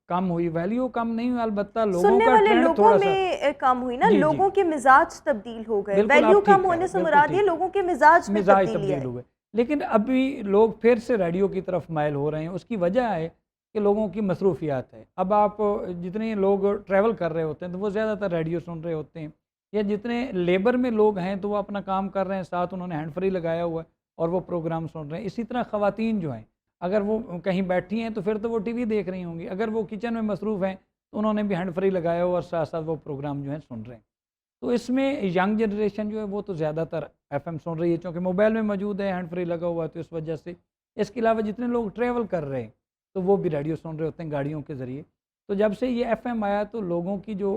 S3: कम हुई, वैल्यू कम नहीं हुई, अलबत्ता लोगों
S1: सुनने
S3: का
S1: वाले
S3: ट्रेंड
S1: लोगों
S3: थोड़ा सा
S1: में कम हुई ना,
S3: जी, जी।
S1: लोगों के मिजाज तब्दील हो गए।
S3: बिल्कुल,
S1: वैल्यू
S3: आप
S1: कम
S3: ठीक है,
S1: होने से
S3: बिल्कुल
S1: मुराद ये
S3: ठीक।
S1: लोगों के मिजाज में
S3: मिजाज
S1: तब्दीली
S3: तब्दील
S1: आई।
S3: हुए, लेकिन अभी लोग फिर से रेडियो की तरफ माइल हो रहे हैं। उसकी वजह है कि लोगों की मसरूफियात है। अब आप जितने लोग ट्रैवल कर रहे होते हैं तो वो ज़्यादातर रेडियो सुन रहे होते हैं, या जितने लेबर में लोग हैं तो वो अपना काम कर रहे हैं, साथ उन्होंने हैंड फ्री लगाया हुआ है और वो प्रोग्राम सुन रहे हैं। इसी तरह ख़वातीन जो हैं, अगर वो कहीं बैठी हैं तो फिर तो वो टीवी देख रही होंगी, अगर वो किचन में मसरूफ़ हैं तो उन्होंने भी हैंड फ्री लगाया हुआ और साथ साथ वो प्रोग्राम जो है सुन रहे हैं। तो इसमें यंग जनरेशन जो है वो तो ज़्यादातर एफएम सुन रही है, क्योंकि मोबाइल में मौजूद है, हैंड फ्री लगा हुआ है, तो इस वजह से। इसके अलावा जितने लोग ट्रैवल कर रहे हैं तो वो भी रेडियो सुन रहे होते हैं गाड़ियों के ज़रिए। तो जब से ये एफएम आया तो लोगों की जो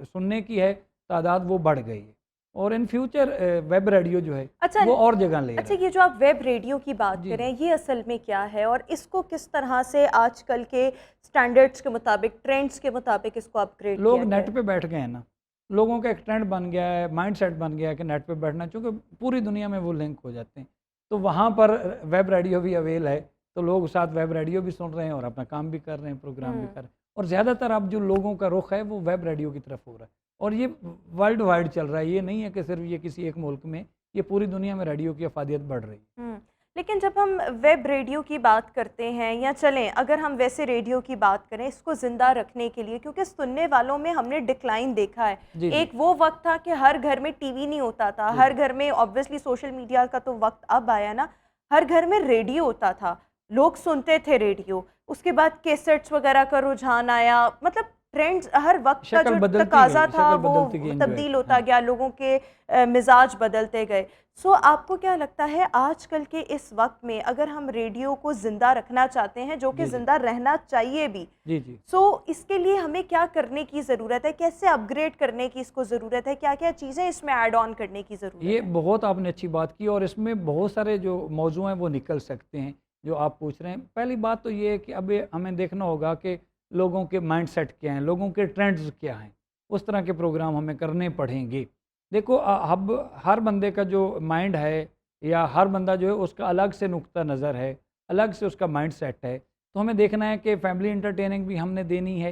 S3: सुनने की है तादाद वो बढ़ गई है, और इन फ्यूचर वेब रेडियो जो है
S1: अच्छा
S3: वो और जगह ले रहा
S1: अच्छा,
S3: है।
S1: ये जो आप वेब रेडियो की बात
S3: जी,
S1: करें, ये असल में क्या है और इसको किस तरह से आजकल के स्टैंडर्ड्स के मुताबिक, ट्रेंड्स के मुताबिक इसको अपग्रेड
S3: लोग
S1: किया गया
S3: नेट
S1: है?
S3: पे बैठ गए हैं ना, लोगों का एक ट्रेंड बन गया है, माइंडसेट बन गया है कि नेट पे बैठना, क्योंकि पूरी दुनिया में वो लिंक हो जाते हैं। तो वहाँ पर वेब रेडियो भी अवेल है, तो लोग साथ वेब रेडियो भी सुन रहे हैं और अपना काम भी कर रहे हैं, प्रोग्राम भी
S1: हम्म।
S3: कर रहे हैं। और ज़्यादातर अब जो लोगों का रुख है वो वेब रेडियो की तरफ हो रहा है, और ये वर्ल्ड वाइड चल रहा है। ये नहीं है कि सिर्फ ये किसी एक मुल्क में, ये पूरी दुनिया में रेडियो की अफादियत बढ़ रही है।
S1: लेकिन जब हम वेब रेडियो की बात करते हैं, या चलें अगर हम वैसे रेडियो की बात करें इसको ज़िंदा रखने के लिए, क्योंकि सुनने वालों में हमने डिक्लाइन देखा है।
S3: जी, जी।
S1: एक वो वक्त था कि हर घर में टीवी नहीं होता था,
S3: जी,
S1: हर
S3: जी।
S1: घर में ऑब्वियसली सोशल मीडिया का तो वक्त अब आया ना, हर घर में रेडियो होता था, लोग सुनते थे रेडियो। उसके बाद कैसेट्स वगैरह का रुझान आया, मतलब ट्रेंड्स हर वक्त का
S3: शक्ल
S1: जो
S3: बदलती
S1: तकाजा
S3: गई,
S1: था
S3: शक्ल
S1: वो
S3: बदलती गई, एंजॉय
S1: तब्दील
S3: हाँ।
S1: होता गया, लोगों के मिजाज बदलते गए। सो आपको क्या लगता है आजकल के इस वक्त में अगर हम रेडियो को ज़िंदा रखना चाहते हैं, जो कि
S3: जी, जी।
S1: ज़िंदा रहना चाहिए भी,
S3: जी, जी।
S1: सो इसके लिए हमें क्या करने की ज़रूरत है, कैसे अपग्रेड करने की इसको ज़रूरत है, क्या क्या चीज़ें इसमें ऐड ऑन करने की ज़रूरत
S3: ये
S1: है?
S3: बहुत आपने अच्छी बात की, और इसमें बहुत सारे जो मौजू हैं वो निकल सकते हैं जो आप पूछ रहे हैं। पहली बात तो ये है कि अब हमें देखना होगा कि लोगों के माइंडसेट क्या हैं, लोगों के ट्रेंड्स क्या हैं, उस तरह के प्रोग्राम हमें करने पड़ेंगे। देखो अब हर बंदे का जो माइंड है, या हर बंदा जो है उसका अलग से नुक्ता नज़र है, अलग से उसका माइंडसेट है। तो हमें देखना है कि फैमिली इंटरटेनिंग भी हमने देनी है,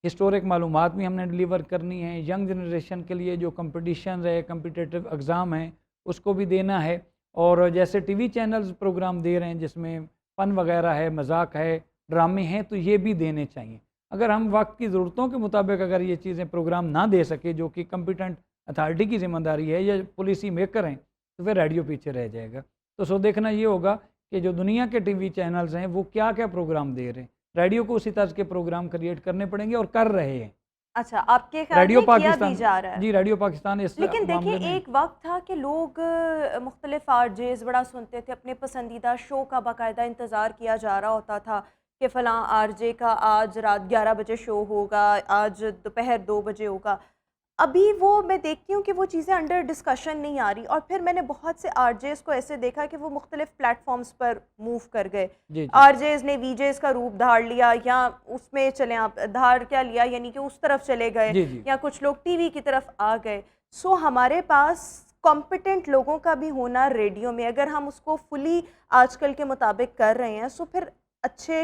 S3: हिस्टोरिक मालूमात भी हमने डिलीवर करनी है, यंग जनरेशन के लिए जो कंपटीशन है, कम्पिटिटिव एग्ज़ाम है, उसको भी देना है। और जैसे टीवी चैनल्स प्रोग्राम दे रहे हैं जिसमें फ़न वगैरह है, मजाक है, ड्रामे हैं, तो ये भी देने चाहिए। अगर हम वक्त की ज़रूरतों के मुताबिक अगर ये चीज़ें प्रोग्राम ना दे सके, जो कि कम्पिटेंट अथॉरिटी की ज़िम्मेदारी है या पॉलिसी मेकर हैं, तो फिर रेडियो पीछे रह जाएगा। तो सो देखना ये होगा कि जो दुनिया के टीवी चैनल्स हैं वो क्या क्या प्रोग्राम दे रहे हैं, रेडियो को उसी तर्ज के प्रोग्राम क्रिएट करने पड़ेंगे, और कर रहे हैं।
S1: अच्छा, आपके ख्याल
S3: रेडियो
S1: में किया भी
S3: पाकिस्तान,
S1: जा रहा है?
S3: जी रेडियो पाकिस्तान इस
S1: लेकिन देखिए,
S3: मामले में
S1: एक वक्त था कि लोग मुख्तलिफ आरजेस बड़ा सुनते थे, अपने पसंदीदा शो का बाकायदा इंतज़ार किया जा रहा होता था कि फ़लाँ आरजे का आज रात 11 बजे शो होगा, आज दोपहर 2 बजे होगा। अभी वो मैं देखती हूँ कि वो चीज़ें अंडर डिस्कशन नहीं आ रही, और फिर मैंने बहुत से आरजेस को ऐसे देखा कि वो मुख्तलिफ प्लेटफॉर्म्स पर मूव कर गए।
S3: जी, जी।
S1: आरजेस ने वीजेस का रूप धार लिया, या उसमें चले आप धार क्या लिया, यानी कि उस तरफ चले गए,
S3: जी, जी।
S1: या कुछ लोग टीवी की तरफ आ गए। सो हमारे पास कॉम्पिटेंट लोगों का भी होना रेडियो में, अगर हम उसको फुली आजकल के मुताबिक कर रहे हैं, सो फिर अच्छे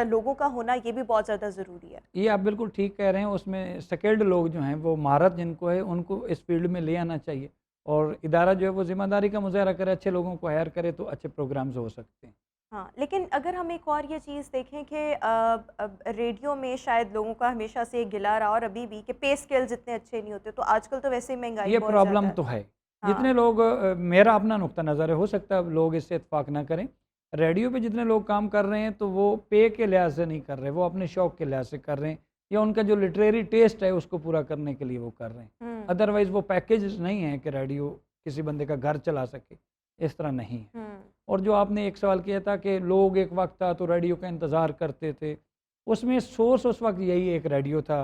S1: लोगों का होना ये भी बहुत ज़्यादा ज़रूरी है।
S3: ये आप बिल्कुल ठीक कह रहे हैं। उसमें स्किल्ड लोग जो हैं, वो महारत जिनको है उनको इस फील्ड में ले आना चाहिए, और इदारा जो है वो ज़िम्मेदारी का मुज़ाहरा करे, अच्छे लोगों को हायर करे, तो अच्छे प्रोग्राम्स हो सकते हैं।
S1: हाँ, लेकिन अगर हम एक और ये चीज़ देखें कि अब रेडियो में शायद लोगों का हमेशा से एक गिला रहा, और अभी भी, कि पे स्केल्स इतने अच्छे नहीं होते, तो आजकल तो वैसे ही महंगाई
S3: ये
S1: बहुत ज़्यादा
S3: प्रॉब्लम
S1: है।
S3: तो है।
S1: हाँ।
S3: जितने लोग मेरा अपना नुक्ता नज़र है, हो सकता है लोग इससे इत्तेफाक ना करें। रेडियो पे जितने लोग काम कर रहे हैं तो वो पे के लिहाज से नहीं कर रहे, वो अपने शौक के लिहाज से कर रहे हैं, या उनका जो लिटरेरी टेस्ट है उसको पूरा करने के लिए वो कर रहे हैं। अदरवाइज़ वो पैकेज नहीं है कि रेडियो किसी बंदे का घर चला सके, इस तरह नहीं है। और जो आपने एक सवाल किया था कि लोग एक वक्त था तो रेडियो का इंतज़ार करते थे, उसमें सोर्स उस वक्त यही एक रेडियो था,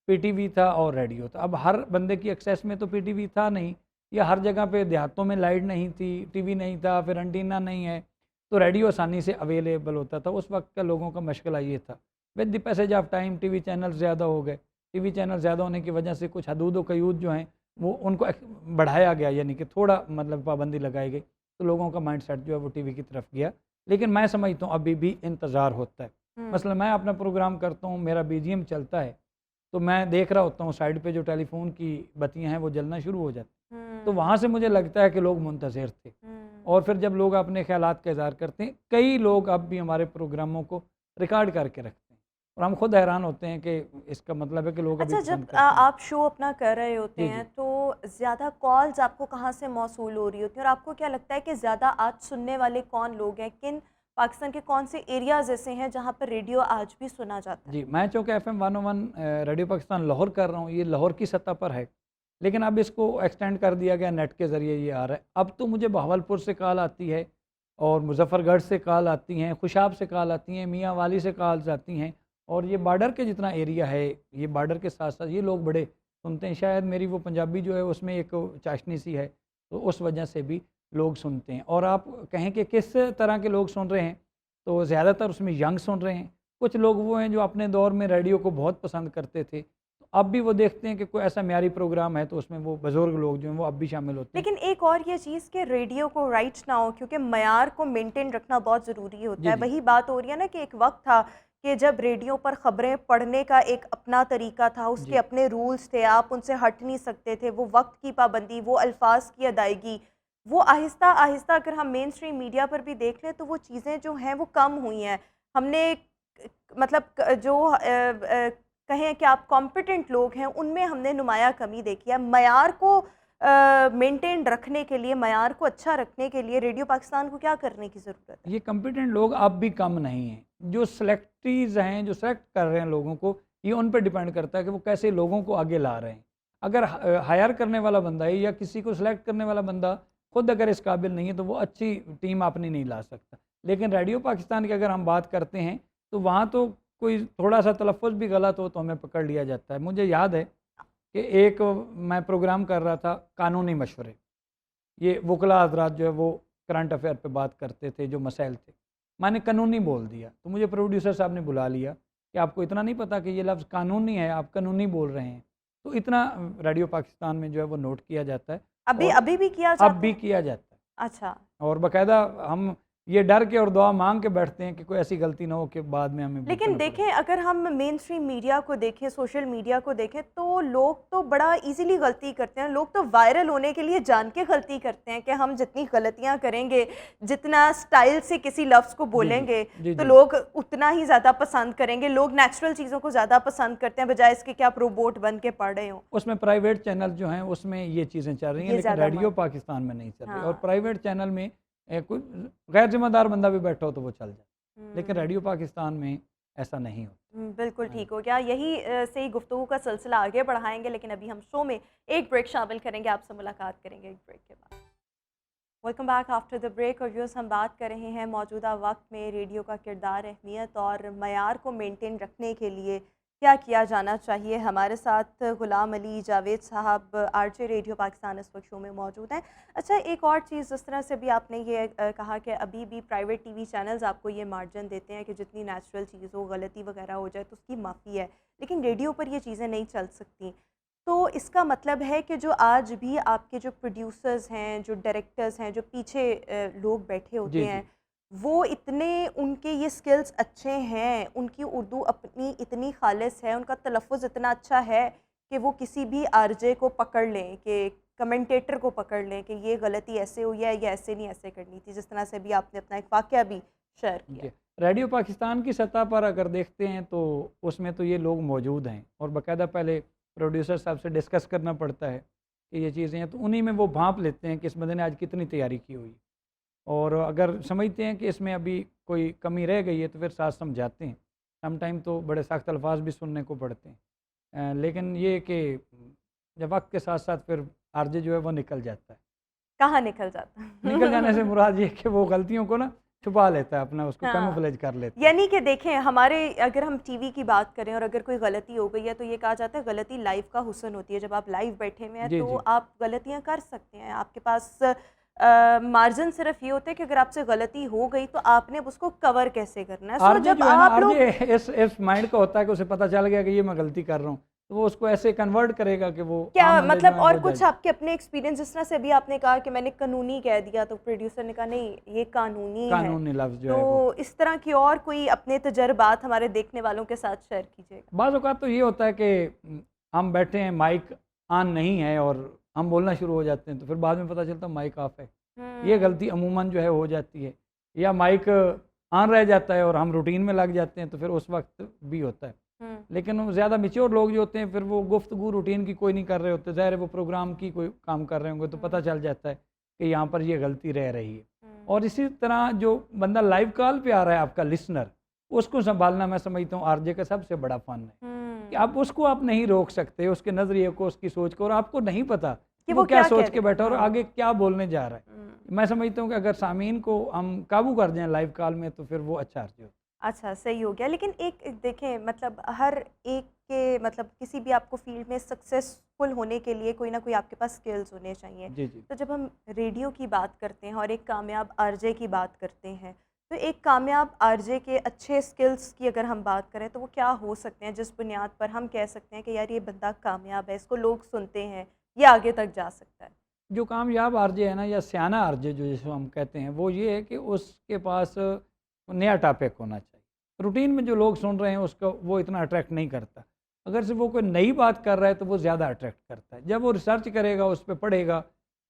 S3: पीटीवी था और रेडियो था। अब हर बंदे की एक्सेस में तो पीटीवी था नहीं, या हर जगह पे देहातों में लाइट नहीं थी, टीवी नहीं था, फिर एंटीना नहीं है, तो रेडियो आसानी से अवेलेबल होता था। उस वक्त का लोगों का मशगला ये था। With the passage of time TV channel ज़्यादा हो गए, टीवी चैनल ज़्यादा होने की वजह से कुछ हदूद व क़यूद जो हैं वो उनको बढ़ाया गया, यानी कि थोड़ा मतलब पाबंदी लगाई गई, तो लोगों का माइंड सेट जो है वो टीवी की तरफ गया। लेकिन मैं समझता हूँ अभी भी इंतज़ार होता है। मसलन मैं अपना प्रोग्राम करता हूँ, मेरा बीजीएम चलता है, तो मैं देख रहा होता हूँ साइड पे जो टेलीफोन की बत्तियाँ हैं वो जलना शुरू हो जाती हैं, तो वहाँ से मुझे लगता है कि लोग मुंतज़िर थे। और फिर जब लोग अपने ख़यालात का इज़हार करते हैं, कई लोग अब भी हमारे प्रोग्रामों को रिकॉर्ड करके रखते हैं, और हम खुद हैरान होते हैं कि इसका मतलब है कि लोग अभी
S1: अच्छा,
S3: पसंद
S1: जब
S3: करते हैं।
S1: आप शो अपना कर रहे होते
S3: जी,
S1: हैं
S3: जी।
S1: तो ज़्यादा कॉल्स आपको कहाँ से मौसूल हो रही होती हैं, और आपको क्या लगता है कि ज़्यादा आज सुनने वाले कौन लोग हैं, किन पाकिस्तान के कौन से एरियाज़ ऐसे हैं जहाँ पर रेडियो आज भी सुना जाता है?
S3: जी, मैं चूँकि FM 101 रेडियो पाकिस्तान लाहौर कर रहा हूँ, ये लाहौर की सतह पर है, लेकिन अब इसको एक्सटेंड कर दिया गया, नेट के ज़रिए ये आ रहा है। अब तो मुझे बहावलपुर से कॉल आती है और मुजफ्फरगढ़ से कॉल आती हैं, खुशाब से कॉल आती हैं, मियाँ वाली से कॉल्स आती हैं। और ये बॉर्डर के जितना एरिया है, ये बॉर्डर के साथ साथ ये लोग बड़े सुनते हैं। शायद मेरी वो पंजाबी जो है उसमें एक चाशनी सी है, तो उस वजह से भी लोग सुनते हैं। और आप कहें कि किस तरह के लोग सुन रहे हैं, तो ज़्यादातर उसमें यंग सुन रहे हैं। कुछ लोग वो हैं जो अपने दौर में रेडियो को बहुत पसंद करते थे, तो अब भी वो देखते हैं कि कोई ऐसा म्यारी प्रोग्राम है तो उसमें वो बुज़ुर्ग लोग जो हैं वो अब भी शामिल होते हैं।
S1: लेकिन एक और ये चीज़ कि रेडियो को राइट ना हो, क्योंकि मयार को मेंटेन रखना बहुत ज़रूरी होता
S3: जी,
S1: है।
S3: जी।
S1: वही बात हो रही है ना कि एक वक्त था कि जब रेडियो पर ख़बरें पढ़ने का एक अपना तरीका था, उसके
S3: जी।
S1: अपने रूल्स थे, आप उनसे हट नहीं सकते थे। वो वक्त की पाबंदी, वो अल्फाज की अदायगी, वो आहिस्ता आहिस्ता अगर हम मेन स्ट्रीम मीडिया पर भी देख लें तो वो चीज़ें जो हैं वो कम हुई हैं। हमने मतलब जो कहें कि आप कॉम्पिटेंट लोग हैं उनमें हमने नुमाया कमी देखी है। मयार को मेंटेन रखने के लिए, मयार को अच्छा रखने के लिए रेडियो पाकिस्तान को क्या करने की ज़रूरत है?
S3: ये कॉम्पिटेंट लोग अब भी कम नहीं हैं। जो सेलेक्टीज़ हैं, जो सेलेक्ट कर रहे हैं लोगों को, ये उन पर डिपेंड करता है कि वो कैसे लोगों को आगे ला रहे हैं। अगर हायर करने वाला बंदा है या किसी को सेलेक्ट करने वाला बंदा खुद अगर इस काबिल नहीं है, तो वो अच्छी टीम अपनी नहीं ला सकता। लेकिन रेडियो पाकिस्तान की अगर हम बात करते हैं, तो वहाँ तो कोई थोड़ा सा तलफ़्फ़ुज़ भी गलत हो तो हमें पकड़ लिया जाता है। मुझे याद है कि एक मैं प्रोग्राम कर रहा था, कानूनी मशवरे। ये वकला हज़रात जो है वो करंट अफेयर पे बात करते थे, जो मसाइल थे। मैंने कानूनी बोल दिया, तो मुझे प्रोड्यूसर साहब ने बुला लिया कि आपको इतना नहीं पता कि ये लफ्ज़ कानूनी है, आप कानूनी बोल रहे हैं। तो इतना रेडियो पाकिस्तान में जो है वो नोट किया जाता है।
S1: अभी
S3: और
S1: अभी भी किया
S3: अब
S1: जाता
S3: भी
S1: है?
S3: किया जाता है।
S1: अच्छा।
S3: और बाकायदा हम ये डर के और दुआ मांग के बैठते हैं कि कोई ऐसी गलती ना हो कि बाद में हमें
S1: लेकिन
S3: भुगतना पड़े।
S1: देखें, अगर हम मेन स्ट्रीम मीडिया को देखें, सोशल मीडिया को देखें, तो लोग तो बड़ा इजीली गलती करते हैं। लोग तो वायरल होने के लिए जान के गलती करते हैं कि हम जितनी गलतियां करेंगे, जितना स्टाइल से किसी लफ्ज़ को
S3: जी, जी।
S1: बोलेंगे,
S3: जी,
S1: तो
S3: जी।
S1: लोग उतना ही ज़्यादा पसंद करेंगे। लोग नेचुरल चीज़ों को ज़्यादा पसंद करते हैं, बजाय इसके कि आप रोबोट बन के पढ़ रहे हो।
S3: उसमें प्राइवेट चैनल जो हैं उसमें ये चीज़ें चल रही हैं,
S1: ये
S3: लेकिन
S1: ज़्यादा
S3: रेडियो
S1: मत
S3: पाकिस्तान में नहीं चल रही। और
S1: हाँ।
S3: प्राइवेट चैनल में कोई गैर जिम्मेदार बंदा भी बैठा हो तो वो चल जाए, लेकिन
S1: हम्म।
S3: रेडियो पाकिस्तान में ऐसा नहीं होता।
S1: बिल्कुल
S3: हाँ
S1: ठीक
S3: जी।
S1: हो गया। यही से ही गुफ्तगू का सिलसिला आगे बढ़ाएंगे, लेकिन अभी हम शो में एक ब्रेक शामिल करेंगे। आपसे मुलाकात करेंगे एक ब्रेक के बाद। Welcome back after the break. और व्यूअर्स, हम बात कर रहे हैं मौजूदा वक्त में रेडियो का किरदार, अहमियत और मयार को मेंटेन रखने के लिए क्या किया जाना चाहिए। हमारे साथ ग़ुलाम अली जावेद साहब, आरजे रेडियो पाकिस्तान, इस वक्त शो में मौजूद हैं। अच्छा, एक और चीज़, जिस तरह से भी आपने ये कहा कि अभी भी प्राइवेट टीवी चैनल्स आपको ये मार्जिन देते हैं कि जितनी नेचुरल चीज़ हो, गलती वगैरह हो जाए तो उसकी माफ़ी है, लेकिन रेडियो पर ये चीज़ें नहीं चल सकती। तो इसका मतलब है कि जो आज भी आपके जो प्रोड्यूसर्स हैं, जो डायरेक्टर्स हैं, जो पीछे लोग बैठे होते
S3: जी,
S1: हैं,
S3: जी।
S1: वो इतने, उनके ये स्किल्स अच्छे हैं, उनकी उर्दू अपनी इतनी खालिस है, उनका तलफ़्फ़ुज़ इतना अच्छा है कि वो किसी भी आरजे को पकड़ लें, कि कमेंटेटर को पकड़ लें कि ये गलती ऐसे हुई है, ये ऐसे नहीं, ऐसे करनी थी। जिस तरह से भी आपने अपना एक वाक़या भी शेयर किया।
S3: जी। रेडियो पाकिस्तान की सतह पर अगर देखते हैं तो उसमें तो ये लोग मौजूद हैं, और बाकायदा पहले प्रोड्यूसर साहब से डिस्कस करना पड़ता है कि ये चीज़ें हैं, तो उन्हीं में वो भांप लेते हैं कि इस बंदे ने आज कितनी तैयारी की हुई। और अगर समझते हैं कि इसमें अभी कोई कमी रह गई है तो फिर साथ समझाते हैं। सम टाइम तो बड़े सख्त अल्फाज भी सुनने को पड़ते हैं। लेकिन ये कि जब वक्त के साथ साथ फिर आरजे जो है वो निकल जाता है।
S1: कहाँ निकल जाता
S3: निकल जाने से
S1: है?
S3: मुराद ये कि वो गलतियों को ना छुपा लेता है, अपना उसको
S1: हाँ।
S3: कैमोफ्लेज कर लेता है।
S1: यानी कि देखें, हमारे अगर हम टीवी की बात करें और अगर कोई गलती हो गई है तो ये कहा जाता है गलती लाइव का हुस्न होती है। जब आप लाइव बैठे हुए हैं
S3: जी,
S1: तो
S3: जी।
S1: आप गलतियां कर सकते हैं। आपके पास मार्जिन सिर्फ ये होता है कि अगर आपसे गलती हो गई तो आपने उसको कवर कैसे करना है।
S3: आरजे
S1: जब
S3: जो है ना,
S1: आप लोग
S3: आरजे इस माइंड का होता है कि उसे पता चल गया कि ये मैं गलती कर रहा हूँ, तो वो उसको ऐसे कन्वर्ट करेगा कि वो
S1: क्या
S3: आम बंदे जो
S1: मतलब,
S3: हैं
S1: और
S3: वो
S1: कुछ
S3: जज।
S1: आपके अपने एक्सपीरियंस, जिस तरह से अभी आपने कहा कि मैंने कानूनी कह दिया तो प्रोड्यूसर ने कहा नहीं ये कानूनी है,
S3: कानूनी लफ्ज़ जो है वो।
S1: तो इस तरह की और कोई अपने तजर्बात हमारे देखने वालों के साथ शेयर कीजिएगा।
S3: बाज़ औक़ात तो ये होता है कि हम बैठे हैं, माइक ऑन नहीं है और हम बोलना शुरू हो जाते हैं, तो फिर बाद में पता चलता है माइक ऑफ है। ये गलती अमूमन जो है हो जाती है। या माइक ऑन रह जाता है और हम रूटीन में लग जाते हैं, तो फिर उस वक्त भी होता है। लेकिन वो ज़्यादा मैच्योर लोग जो होते हैं फिर वो गुफ्तगू रूटीन की कोई नहीं कर रहे होते, ज़ाहिर है वो प्रोग्राम की कोई काम कर रहे होंगे, तो पता चल जाता है कि यहाँ पर ये गलती रह रही है। और इसी तरह जो बंदा लाइव कॉल पे आ रहा है, आपका लिसनर, उसको संभालना मैं समझता हूँ आरजे का सबसे बड़ा फ़न है। कि आप उसको आप नहीं रोक सकते, उसके नज़रिए को, उसकी सोच को, और आपको नहीं पता
S1: कि
S3: वो
S1: वो
S3: क्या
S1: क्या
S3: सोच
S1: कह
S3: के
S1: रहे
S3: बैठा
S1: हैं।
S3: और
S1: हाँ।
S3: आगे क्या बोलने जा रहा है। मैं समझता हूँ कि अगर सामीन को हम काबू कर जाएं लाइव कॉल में तो फिर वो अच्छा अर्ज होता
S1: अच्छा, सही हो गया। लेकिन एक देखें, मतलब हर एक के, मतलब किसी भी आपको फ़ील्ड में सक्सेसफुल होने के लिए कोई ना कोई आपके पास स्किल्स होने चाहिए।
S3: है। जी जी।
S1: तो जब हम रेडियो की बात करते हैं और एक कामयाब आरजे की बात करते हैं, तो एक कामयाब आरजे के अच्छे स्किल्स की अगर हम बात करें तो वो क्या हो सकते हैं, जिस बुनियाद पर हम कह सकते हैं कि यार ये बंदा कामयाब है, इसको लोग सुनते हैं, ये आगे तक जा सकता है?
S3: जो कामयाब आरजे है ना, या सियाना आरजे जो जिसको हम कहते हैं, वो ये है कि उसके पास नया टॉपिक होना चाहिए। रूटीन में जो लोग सुन रहे हैं उसको वो इतना अट्रैक्ट नहीं करता। अगर से वो कोई नई बात कर रहा है तो वो ज़्यादा अट्रैक्ट करता है। जब वो रिसर्च करेगा, उस पर पढ़ेगा,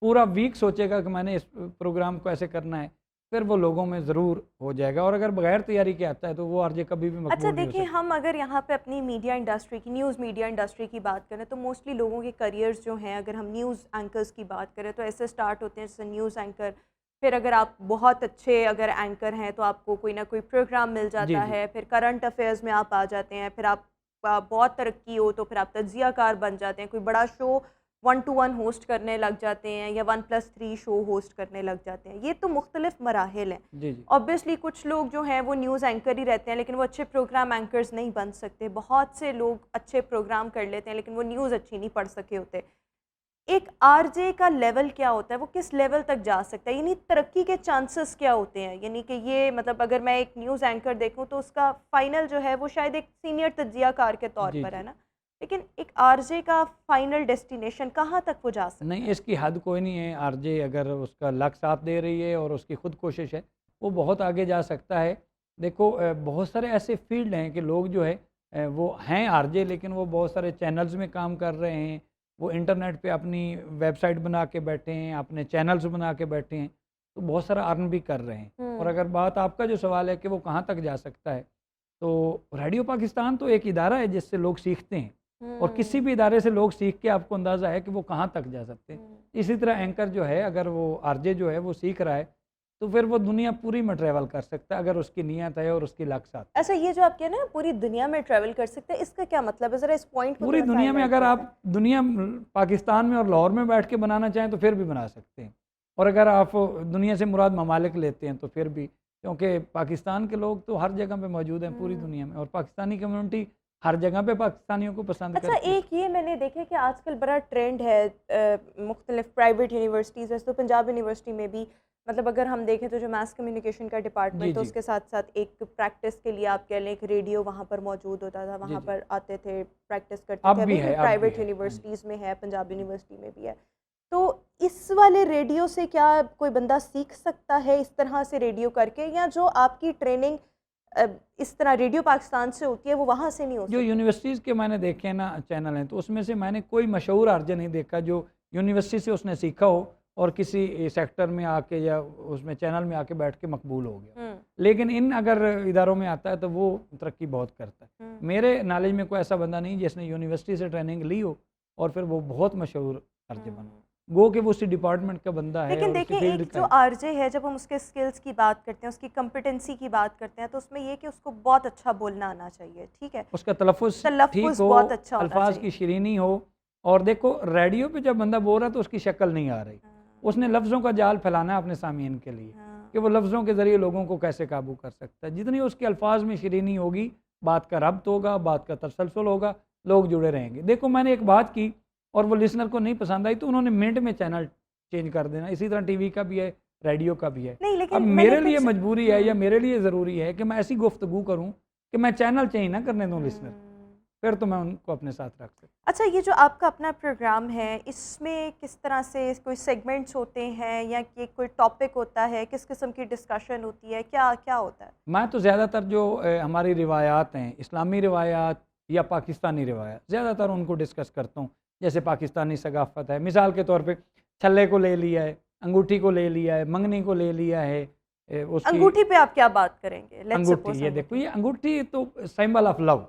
S3: पूरा वीक सोचेगा कि मैंने इस प्रोग्राम को ऐसे करना है, फिर वो लोगों में ज़रूर हो जाएगा। और अगर बगैर तैयारी के आता है तो वो आरजे कभी भी
S1: अच्छा
S3: मकबूल नहीं हो
S1: देखिए,
S3: सकता।
S1: हम अगर यहाँ पे अपनी मीडिया इंडस्ट्री की, न्यूज़ मीडिया इंडस्ट्री की बात करें तो मोस्टली लोगों के करियर्स जो हैं, अगर हम न्यूज़ एंकर्स की बात करें तो ऐसे स्टार्ट होते हैं जैसे न्यूज़ एंकर। फिर अगर आप बहुत अच्छे अगर एंकर हैं तो आपको कोई ना कोई प्रोग्राम मिल
S3: जी
S1: जाता
S3: जी।
S1: है, फिर करंट अफेयर्स में आप आ जाते हैं, फिर आप बहुत तरक्की हो तो फिर आप तज्जियाकार बन जाते हैं, कोई बड़ा शो 1 टू 1 होस्ट करने लग जाते हैं या 1+3 शो होस्ट करने लग जाते हैं। ये तो मुख्तलिफ मराहिल हैं।
S3: जी जी।
S1: ऑब्वियसली कुछ लोग जो हैं वो न्यूज़ एंकर ही रहते हैं, लेकिन वो अच्छे प्रोग्राम एंकर्स नहीं बन सकते। बहुत से लोग अच्छे प्रोग्राम कर लेते हैं लेकिन वो न्यूज़ अच्छी नहीं पढ़ सके होते। एक आरजे का लेवल क्या होता है, वो किस लेवल तक जा सकता है, यानी तरक्की के चांसेस क्या होते हैं? यानी कि ये मतलब अगर मैं एक न्यूज़ एंकर देखूं तो उसका फाइनल जो है वो शायद एक सीनियर तज्जियाकार के तौर
S3: जी
S1: पर है
S3: जी।
S1: ना, लेकिन एक आरजे का फाइनल डेस्टिनेशन कहाँ तक वो जा सकता
S3: नहीं,
S1: है?
S3: इसकी हद कोई नहीं है। आरजे अगर उसका लक साथ दे रही है और उसकी खुद कोशिश है, वो बहुत आगे जा सकता है। देखो बहुत सारे ऐसे फील्ड हैं कि लोग जो है वो हैं आरजे, लेकिन वो बहुत सारे चैनल्स में काम कर रहे हैं। वो इंटरनेट पे अपनी वेबसाइट बना के बैठे हैं, अपने चैनल्स बना के बैठे हैं, तो बहुत सारा अर्न भी कर रहे हैं। और
S1: हम्म।
S3: अगर बात आपका जो सवाल है कि वो कहाँ तक जा सकता है, तो रेडियो पाकिस्तान तो एक इदारा है जिससे लोग सीखते हैं, और किसी
S1: हम्म।
S3: भी इदारे से लोग सीख के आपको अंदाज़ा है कि वो कहाँ तक जा सकते हैं।
S1: हम्म।
S3: इसी तरह एंकर जो है, अगर वो आरजे जो है वो सीख रहा है, तो फिर वो दुनिया पूरी में ट्रैवल कर सकता है अगर उसकी नीयत है और उसकी लक साथ है।
S1: अच्छा, ये जो आप कह रहे हैं ना पूरी दुनिया में ट्रैवल कर सकते हैं, इसका क्या मतलब है? ज़रा इस पॉइंट को
S3: पूरी
S1: थोड़ा सा
S3: दुनिया में
S1: हाईलाइट
S3: अगर
S1: कीजिए।
S3: आप दुनिया पाकिस्तान में और लाहौर में बैठ के बनाना चाहें तो फिर भी बना सकते हैं। और अगर आप दुनिया से मुराद ममालिक लेते हैं तो फिर भी, क्योंकि पाकिस्तान के लोग तो हर जगह पे मौजूद हैं पूरी दुनिया में, और पाकिस्तानी कम्युनिटी हर जगह पे पाकिस्तानियों को पसंद
S1: अच्छा,
S3: करती है।
S1: एक ये मैंने देखा कि आजकल बड़ा ट्रेंड है मुख्तलिफ प्राइवेट यूनिवर्सिटीज़, वैसे तो पंजाब यूनिवर्सिटी में भी, मतलब अगर हम देखें तो जो मास कम्युनिकेशन का
S3: जी
S1: डिपार्टमेंट है
S3: जी।
S1: उसके साथ साथ एक प्रैक्टिस के लिए आप कह लें एक रेडियो वहाँ पर मौजूद होता था,
S3: जी
S1: वहाँ
S3: जी।
S1: पर आते थे, प्रैक्टिस करते
S3: अब
S1: थे।
S3: भी
S1: अभी भी
S3: है, अब भी
S1: प्राइवेट
S3: है। हाँ जी।
S1: यूनिवर्सिटीज़ में है, पंजाब यूनिवर्सिटी में भी है। तो इस वाले रेडियो से क्या कोई बंदा सीख सकता है इस तरह से रेडियो करके, या जो आपकी ट्रेनिंग इस तरह रेडियो पाकिस्तान से होती है वो वहाँ से नहीं हो
S3: जो
S1: सकती?
S3: यूनिवर्सिटीज़ के मैंने देखे ना चैनल हैं, तो उसमें से मैंने कोई मशहूर आरजे नहीं देखा जो यूनिवर्सिटी से उसने सीखा हो और किसी सेक्टर में आके या उसमें चैनल में आके बैठ के मकबूल हो गया।
S1: हम्म।
S3: लेकिन इन अगर इदारों में आता है तो वो तरक्की बहुत करता है।
S1: हम्म।
S3: मेरे नॉलेज में कोई ऐसा बंदा नहीं जिसने यूनिवर्सिटी से ट्रेनिंग ली हो और फिर वो बहुत मशहूर आरजे बना।
S1: हम्म।
S3: गो कि वो उसी डिपार्टमेंट का बंदा है
S1: लेकिन
S3: और उसी
S1: देखिए,
S3: फील्ड
S1: एक
S3: का
S1: जो
S3: है।
S1: आरजे है, जब हम उसके स्किल्स की बात करते हैं, उसकी कॉम्पिटेंसी की बात करते हैं, तो उसमें ये कि उसको बहुत अच्छा बोलना आना चाहिए, ठीक है?
S3: उसका तलफ़ुज़ ठीक
S1: तलफ़्फ़ुज़
S3: हो,
S1: बहुत अच्छा होना
S3: अल्फाज की
S1: चाहिए।
S3: शीरीनी हो। और देखो रेडियो पे जब बंदा बोल रहा है तो उसकी शक्ल नहीं आ रही,
S1: हाँ।
S3: उसने लफ्ज़ों का जाल फैलाना है अपने सामीन के लिए
S1: हाँ।
S3: कि वो लफ्ज़ों के ज़रिए लोगों को कैसे काबू कर सकता है। जितनी उसके अल्फाज में शीरीनी होगी, बात का रब्त होगा, बात का तसलसल होगा, लोग जुड़े रहेंगे। देखो मैंने एक बात की और वो लिसनर को नहीं पसंद आई तो उन्होंने मिनट में चैनल चेंज कर देना। इसी तरह टीवी का भी है, रेडियो का भी है।
S1: नहीं,
S3: अब
S1: लेकिन मैंने
S3: मेरे लिए
S1: कुछ
S3: मजबूरी है या मेरे लिए ज़रूरी है कि मैं ऐसी गुफ्तगू करूँ कि मैं चैनल चेंज ना करने दूँ लिसनर, फिर तो मैं उनको अपने साथ रख सकता।
S1: अच्छा, ये जो आपका अपना प्रोग्राम है, इसमें किस तरह से कोई सेगमेंट्स होते हैं या कि कोई टॉपिक होता है, किस किस्म की डिस्कशन होती है, क्या क्या होता है?
S3: मैं तो ज़्यादातर जो हमारी रिवायात हैं, इस्लामी रिवायात या पाकिस्तानी रिवायात, ज़्यादातर उनको डिस्कस करता हूँ। जैसे पाकिस्तानी सकाफ़त है, मिसाल के तौर पे छल्ले को ले लिया है, अंगूठी को ले लिया है, मंगनी को ले लिया है, उसकी
S1: अंगूठी पे आप क्या बात करेंगे? लेट्स
S3: अंगूठी।
S1: सपोज
S3: ये देखो,
S1: अंगूठी।
S3: ये अंगूठी तो सिंबल ऑफ लव।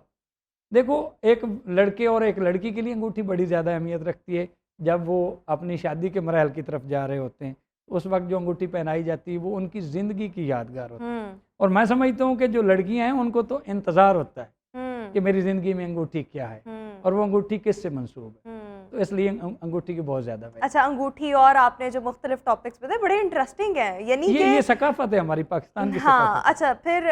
S3: देखो एक लड़के और एक लड़की के लिए अंगूठी बड़ी ज़्यादा अहमियत रखती है। जब वो अपनी शादी के मरहल की तरफ जा रहे होते हैं, उस वक्त जो अंगूठी पहनाई जाती है वो उनकी ज़िंदगी की यादगार होती है।
S1: हम्म।
S3: और मैं समझता हूँ कि जो लड़कियाँ हैं उनको तो इंतज़ार होता है कि मेरी ज़िंदगी में अंगूठी क्या है और वो अंगूठी किससे मंसूब है। तो इसलिए अंगूठी की बहुत ज़्यादा वैल्यू।
S1: अच्छा, अंगूठी और आपने जो मुख्तलिफ टॉपिक्स बताए बड़े इंटरेस्टिंग है, यानी कि
S3: ये सकाफत है हमारी पाकिस्तान की
S1: हाँ।
S3: सकाफत।
S1: अच्छा, फिर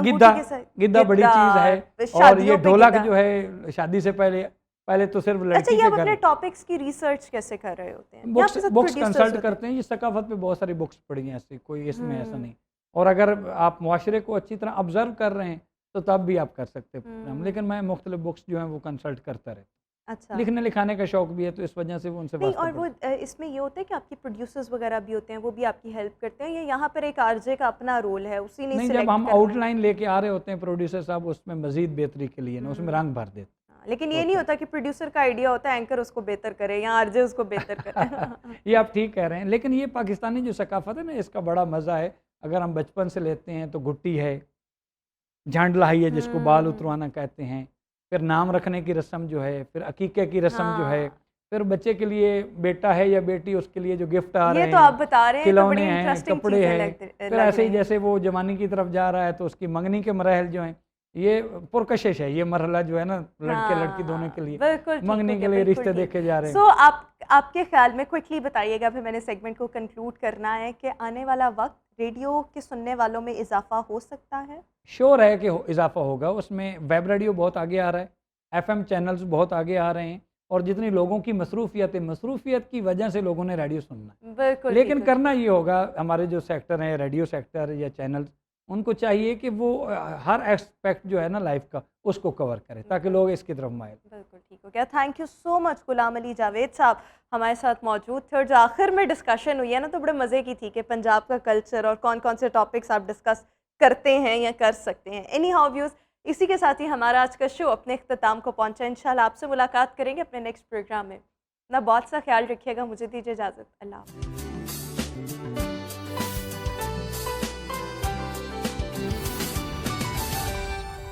S3: गिद्दा
S1: अंगूठी के साथ
S3: गिद्दा बड़ी चीज़ है, और ये
S1: शादियों पे
S3: ढोलक
S1: गिद्दा।
S3: जो है शादी से पहले तो सिर्फ
S1: अच्छा,
S3: लड़की
S1: ये
S3: के
S1: आप अपने
S3: घर
S1: टॉपिक्स की रिसर्च कैसे कर रहे होते हैं? या
S3: बुक्स
S1: आपके साथ
S3: बुक्स
S1: producers
S3: कंसल्ट
S1: होते हैं?
S3: करते हैं। ये सकाफत पे बहुत सारी बुक्स पढ़ी हैं, ऐसे कोई इसमें ऐसा नहीं। और अगर आप मुआशरे को अच्छी तरह ऑब्जर्व कर रहे हैं तो तब भी आप कर सकते हैं प्रोग्राम। लेकिन मैं मुख्तलिफ बुक्स जो हैं वो कंसल्ट करता रहता हूँ।
S1: अच्छा,
S3: लिखने लिखाने का शौक भी है, तो इस वजह से वो उनसे
S1: नहीं,
S3: वास्ता
S1: और वो
S3: पड़ता
S1: इसमें ये होता है कि आपके प्रोड्यूसर्स वगैरह भी होते हैं, वो भी आपकी हेल्प करते हैं, या यहाँ पर एक आरजे का अपना रोल है, उसी ने
S3: नहीं,
S1: select
S3: जब हम
S1: करना है?
S3: आउटलाइन लेके आ रहे होते हैं प्रोड्यूसर साहब, उसमें मजीद बेहतरी के लिए ना उसमें रंग भर देते हैं।
S1: हाँ, लेकिन ये नहीं होता कि प्रोड्यूसर का आइडिया होता है एंकर उसको बेहतर करे या आरजे उसको बेहतर करे।
S3: ये आप ठीक कह रहे हैं, लेकिन ये पाकिस्तानी जो सकाफत है ना, इसका बड़ा मज़ा है। अगर हम बचपन से लेते हैं तो गुट्टी है, झांडलाई है जिसको बाल उतरवाना कहते हैं, फिर नाम रखने की रस्म जो है, फिर अकीके की रस्म जो है, फिर बच्चे के लिए बेटा है या बेटी, उसके लिए जो गिफ्ट आ रहे
S1: ये
S3: हैं,
S1: तो आप बता रहे हैं, तो बड़ी
S3: खिलौने हैं,
S1: इंटरेस्टिंग
S3: कपड़े
S1: चीजें
S3: हैं। फिर ऐसे ही जैसे वो जवानी की तरफ जा रहा है तो उसकी मंगनी के मराहल जो हैं, ये पुरकशिश है। ये मरहला जो है ना, लड़के लड़की दोनों के लिए
S1: बिल्कुल ठीक
S3: मंगनी
S1: हो
S3: के
S1: गया,
S3: लिए
S1: बिल्कुल
S3: रिश्ते
S1: ठीक।
S3: देखे जा रहे हैं।
S1: सो आपके ख्याल में क्विकली बताइएगा, फिर मैंने सेगमेंट को कंक्लूड करना है, कि आने वाला वक्त रेडियो के सुनने वालों में इजाफा हो सकता है?
S3: श्योर है कि इजाफा होगा। उसमें वेब रेडियो बहुत आगे आ रहा है, एफएम चैनल्स बहुत आगे आ रहे हैं, और जितनी लोगों की मसरूफियत की वजह से लोगों ने रेडियो सुनना है।
S1: बिल्कुल,
S3: लेकिन
S1: ठीक है।
S3: करना ये होगा, हमारे जो सेक्टर हैं, रेडियो सेक्टर या चैनल्स, उनको चाहिए कि वो हर एस्पेक्ट जो है ना लाइफ का, उसको कवर करें ताकि लोग इसकी तरफ माइल।
S1: बिल्कुल ठीक हो गया। Thank you so much Ghulam Ali Javed साहब हमारे साथ मौजूद थे, और जो आखिर में डिस्कशन हुई है ना, तो बड़े मज़े की थी कि पंजाब का कल्चर और कौन कौन से टॉपिक्स आप डिस्कस करते हैं या कर सकते हैं। एनी हाउ व्यूज़, इसी के साथ ही हमारा आज का शो अपने इख्तिताम को पहुंचा। इंशाल्लाह आपसे मुलाकात करेंगे अपने नेक्स्ट प्रोग्राम में। अपना बहुत सा ख्याल रखिएगा, मुझे दीजिए इजाज़त। अल्लाह हाफ़िज़।